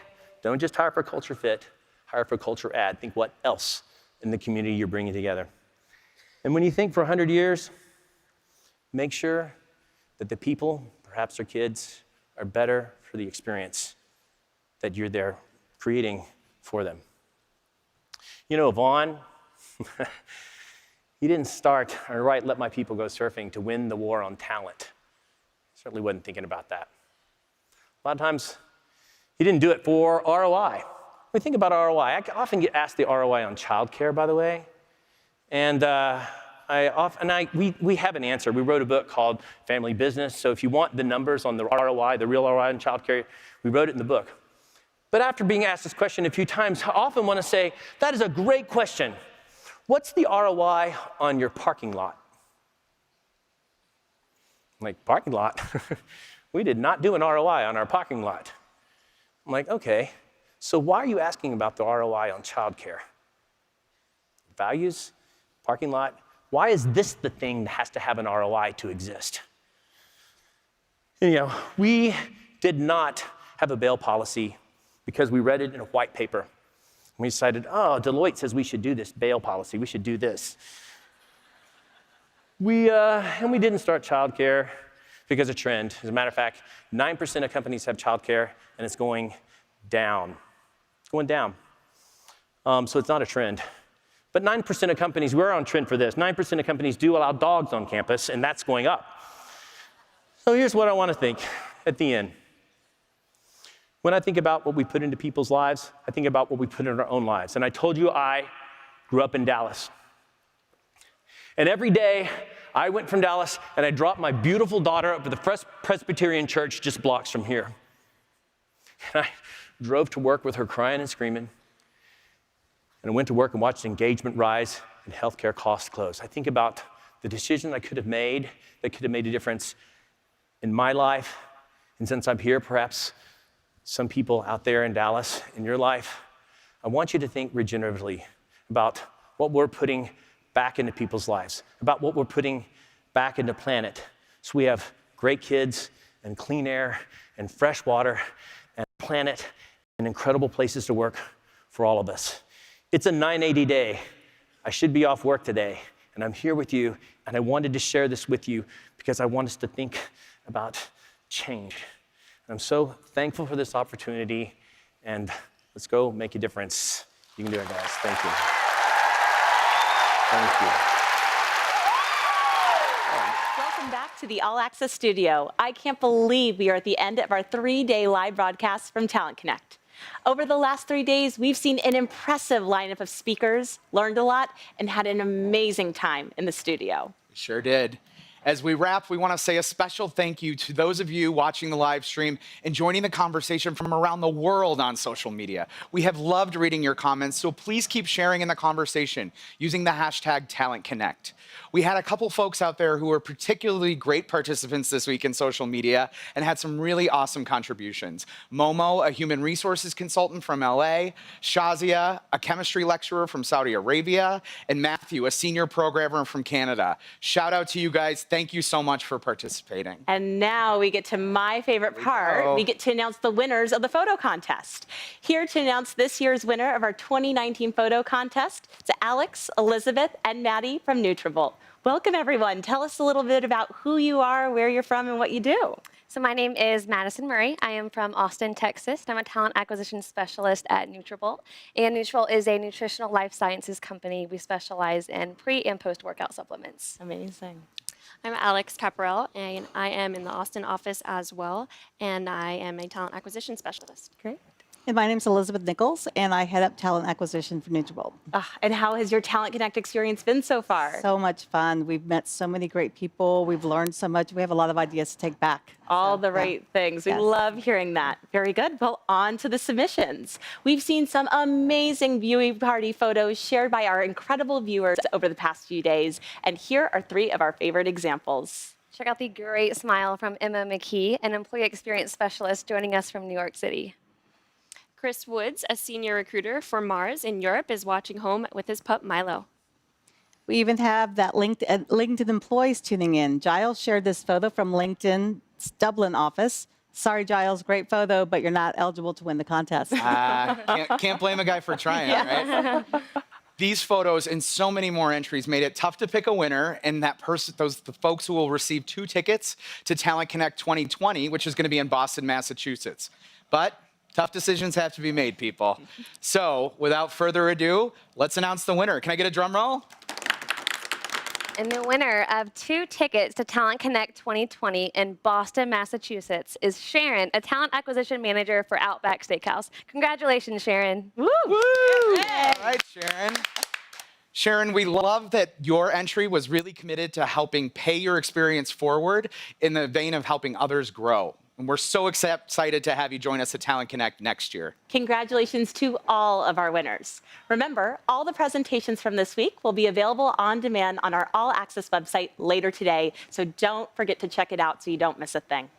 don't just hire for culture fit, hire for culture add. Think what else in the community you're bringing together. And when you think for 100 years, make sure that the people, perhaps their kids, are better for the experience that you're there creating for them. You know, Vaughn, he didn't start, let my people go surfing to win the war on talent. Certainly wasn't thinking about that. A lot of times, he didn't do it for ROI. When we think about ROI, I often get asked the ROI on childcare, by the way. And we have an answer. We wrote a book called Family Business. So if you want the numbers on the ROI, the real ROI on childcare, we wrote it in the book. But after being asked this question a few times, I often want to say, that is a great question. What's the ROI on your parking lot? I'm like, parking lot? We did not do an ROI on our parking lot. I'm like, okay, so why are you asking about the ROI on childcare? Values parking lot. Why is this the thing that has to have an ROI to exist? You know, we did not have a bail policy because we read it in a white paper. We decided, oh, Deloitte says we should do this bail policy. We should do this. And we didn't start childcare because of trend. As a matter of fact, 9% of companies have childcare, and it's going down. It's going down. So it's not a trend. But 9% of companies, we're on trend for this. 9% of companies do allow dogs on campus, and that's going up. So here's what I want to think at the end. When I think about what we put into people's lives, I think about what we put in our own lives. And I told you I grew up in Dallas. And every day, I went from Dallas and I dropped my beautiful daughter up to the Presbyterian church just blocks from here. And I drove to work with her crying and screaming. And I went to work and watched engagement rise and healthcare costs close. I think about the decision I could have made that could have made a difference in my life. And since I'm here, perhaps some people out there in Dallas, in your life, I want you to think regeneratively about what we're putting back into people's lives, about what we're putting back into planet, so we have great kids and clean air and fresh water and planet and incredible places to work for all of us. It's a 980 day. I should be off work today, and I'm here with you, and I wanted to share this with you because I want us to think about change. And I'm so thankful for this opportunity, and let's go make a difference. You can do it, guys. Thank you. Thank you. Welcome back to the All Access Studio. I can't believe we are at the end of our 3-day live broadcast from Talent Connect. Over the last 3 days, we've seen an impressive lineup of speakers, learned a lot, and had an amazing time in the studio. We sure did. As we wrap, we want to say a special thank you to those of you watching the live stream and joining the conversation from around the world on social media. We have loved reading your comments, so please keep sharing in the conversation using the hashtag TalentConnect. We had a couple folks out there who were particularly great participants this week in social media and had some really awesome contributions. Momo, a human resources consultant from LA, Shazia, a chemistry lecturer from Saudi Arabia, and Matthew, a senior programmer from Canada. Shout out to you guys. Thank you so much for participating. And now we get to my favorite part. We get to announce the winners of the photo contest. Here to announce this year's winner of our 2019 photo contest, it's Alex, Elizabeth, and Maddie from Nutravolt. Welcome, everyone. Tell us a little bit about who you are, where you're from, and what you do. So my name is Madison Murray. I am from Austin, Texas. I'm a talent acquisition specialist at Nutravolt. And Nutravolt is a nutritional life sciences company. We specialize in pre and post-workout supplements. Amazing. I'm Alex Caparel, and I am in the Austin office as well, and I am a talent acquisition specialist. Great. And my name is Elizabeth Nichols, and I head up talent acquisition for Nutravolt. And how has your Talent Connect experience been so far? So much fun. We've met so many great people. We've learned so much. We have a lot of ideas to take back. All the right things. We Yes. love hearing that. Very good. Well, on to the submissions. We've seen some amazing viewing party photos shared by our incredible viewers over the past few days. And here are 3 of our favorite examples. Check out the great smile from Emma McKee, an employee experience specialist joining us from New York City. Chris Woods, a senior recruiter for Mars in Europe, is watching home with his pup Milo. We even have that LinkedIn employees tuning in. Giles shared this photo from LinkedIn's Dublin office. Sorry, Giles, great photo, but you're not eligible to win the contest. Can't blame a guy for trying, right? These photos and so many more entries made it tough to pick a winner, and the folks who will receive 2 tickets to Talent Connect 2020, which is going to be in Boston, Massachusetts. But tough decisions have to be made, people. So, without further ado, let's announce the winner. Can I get a drum roll? And the winner of 2 tickets to Talent Connect 2020 in Boston, Massachusetts is Sharon, a talent acquisition manager for Outback Steakhouse. Congratulations, Sharon. Woo! Woo! All right, Sharon. Sharon, we love that your entry was really committed to helping pay your experience forward in the vein of helping others grow. And we're so excited to have you join us at Talent Connect next year. Congratulations to all of our winners. Remember, all the presentations from this week will be available on demand on our All Access website later today, so don't forget to check it out so you don't miss a thing.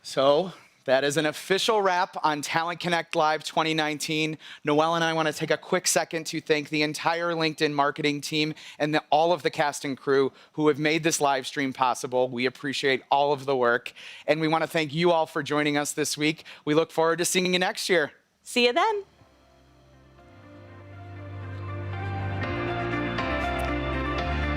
So That is an official wrap on Talent Connect Live 2019. Noelle and I want to take a quick second to thank the entire LinkedIn marketing team and all of the cast and crew who have made this live stream possible. We appreciate all of the work. And we want to thank you all for joining us this week. We look forward to seeing you next year. See you then.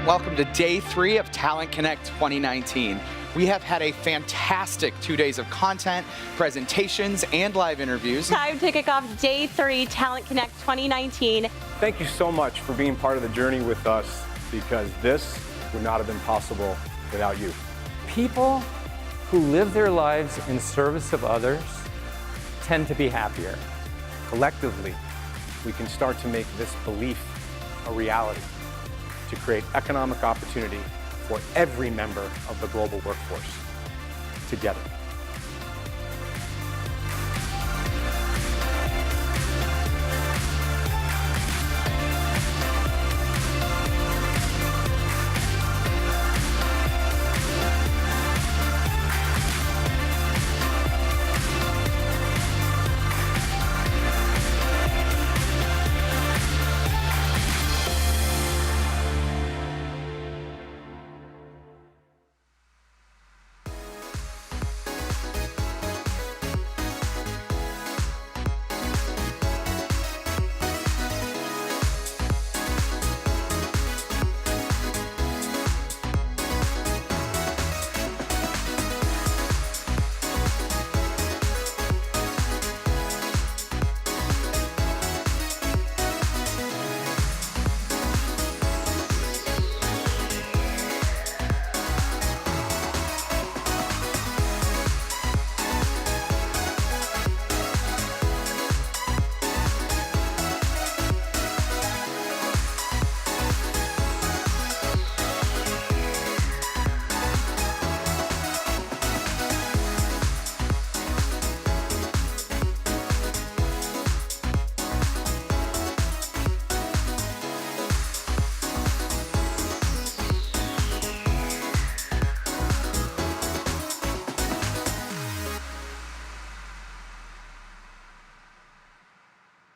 Welcome to day 3 of Talent Connect 2019. We have had a fantastic 2 days of content, presentations, and live interviews. Time to kick off day 3, Talent Connect 2019. Thank you so much for being part of the journey with us, because this would not have been possible without you. People who live their lives in service of others tend to be happier. Collectively, we can start to make this belief a reality, to create economic opportunity for every member of the global workforce together.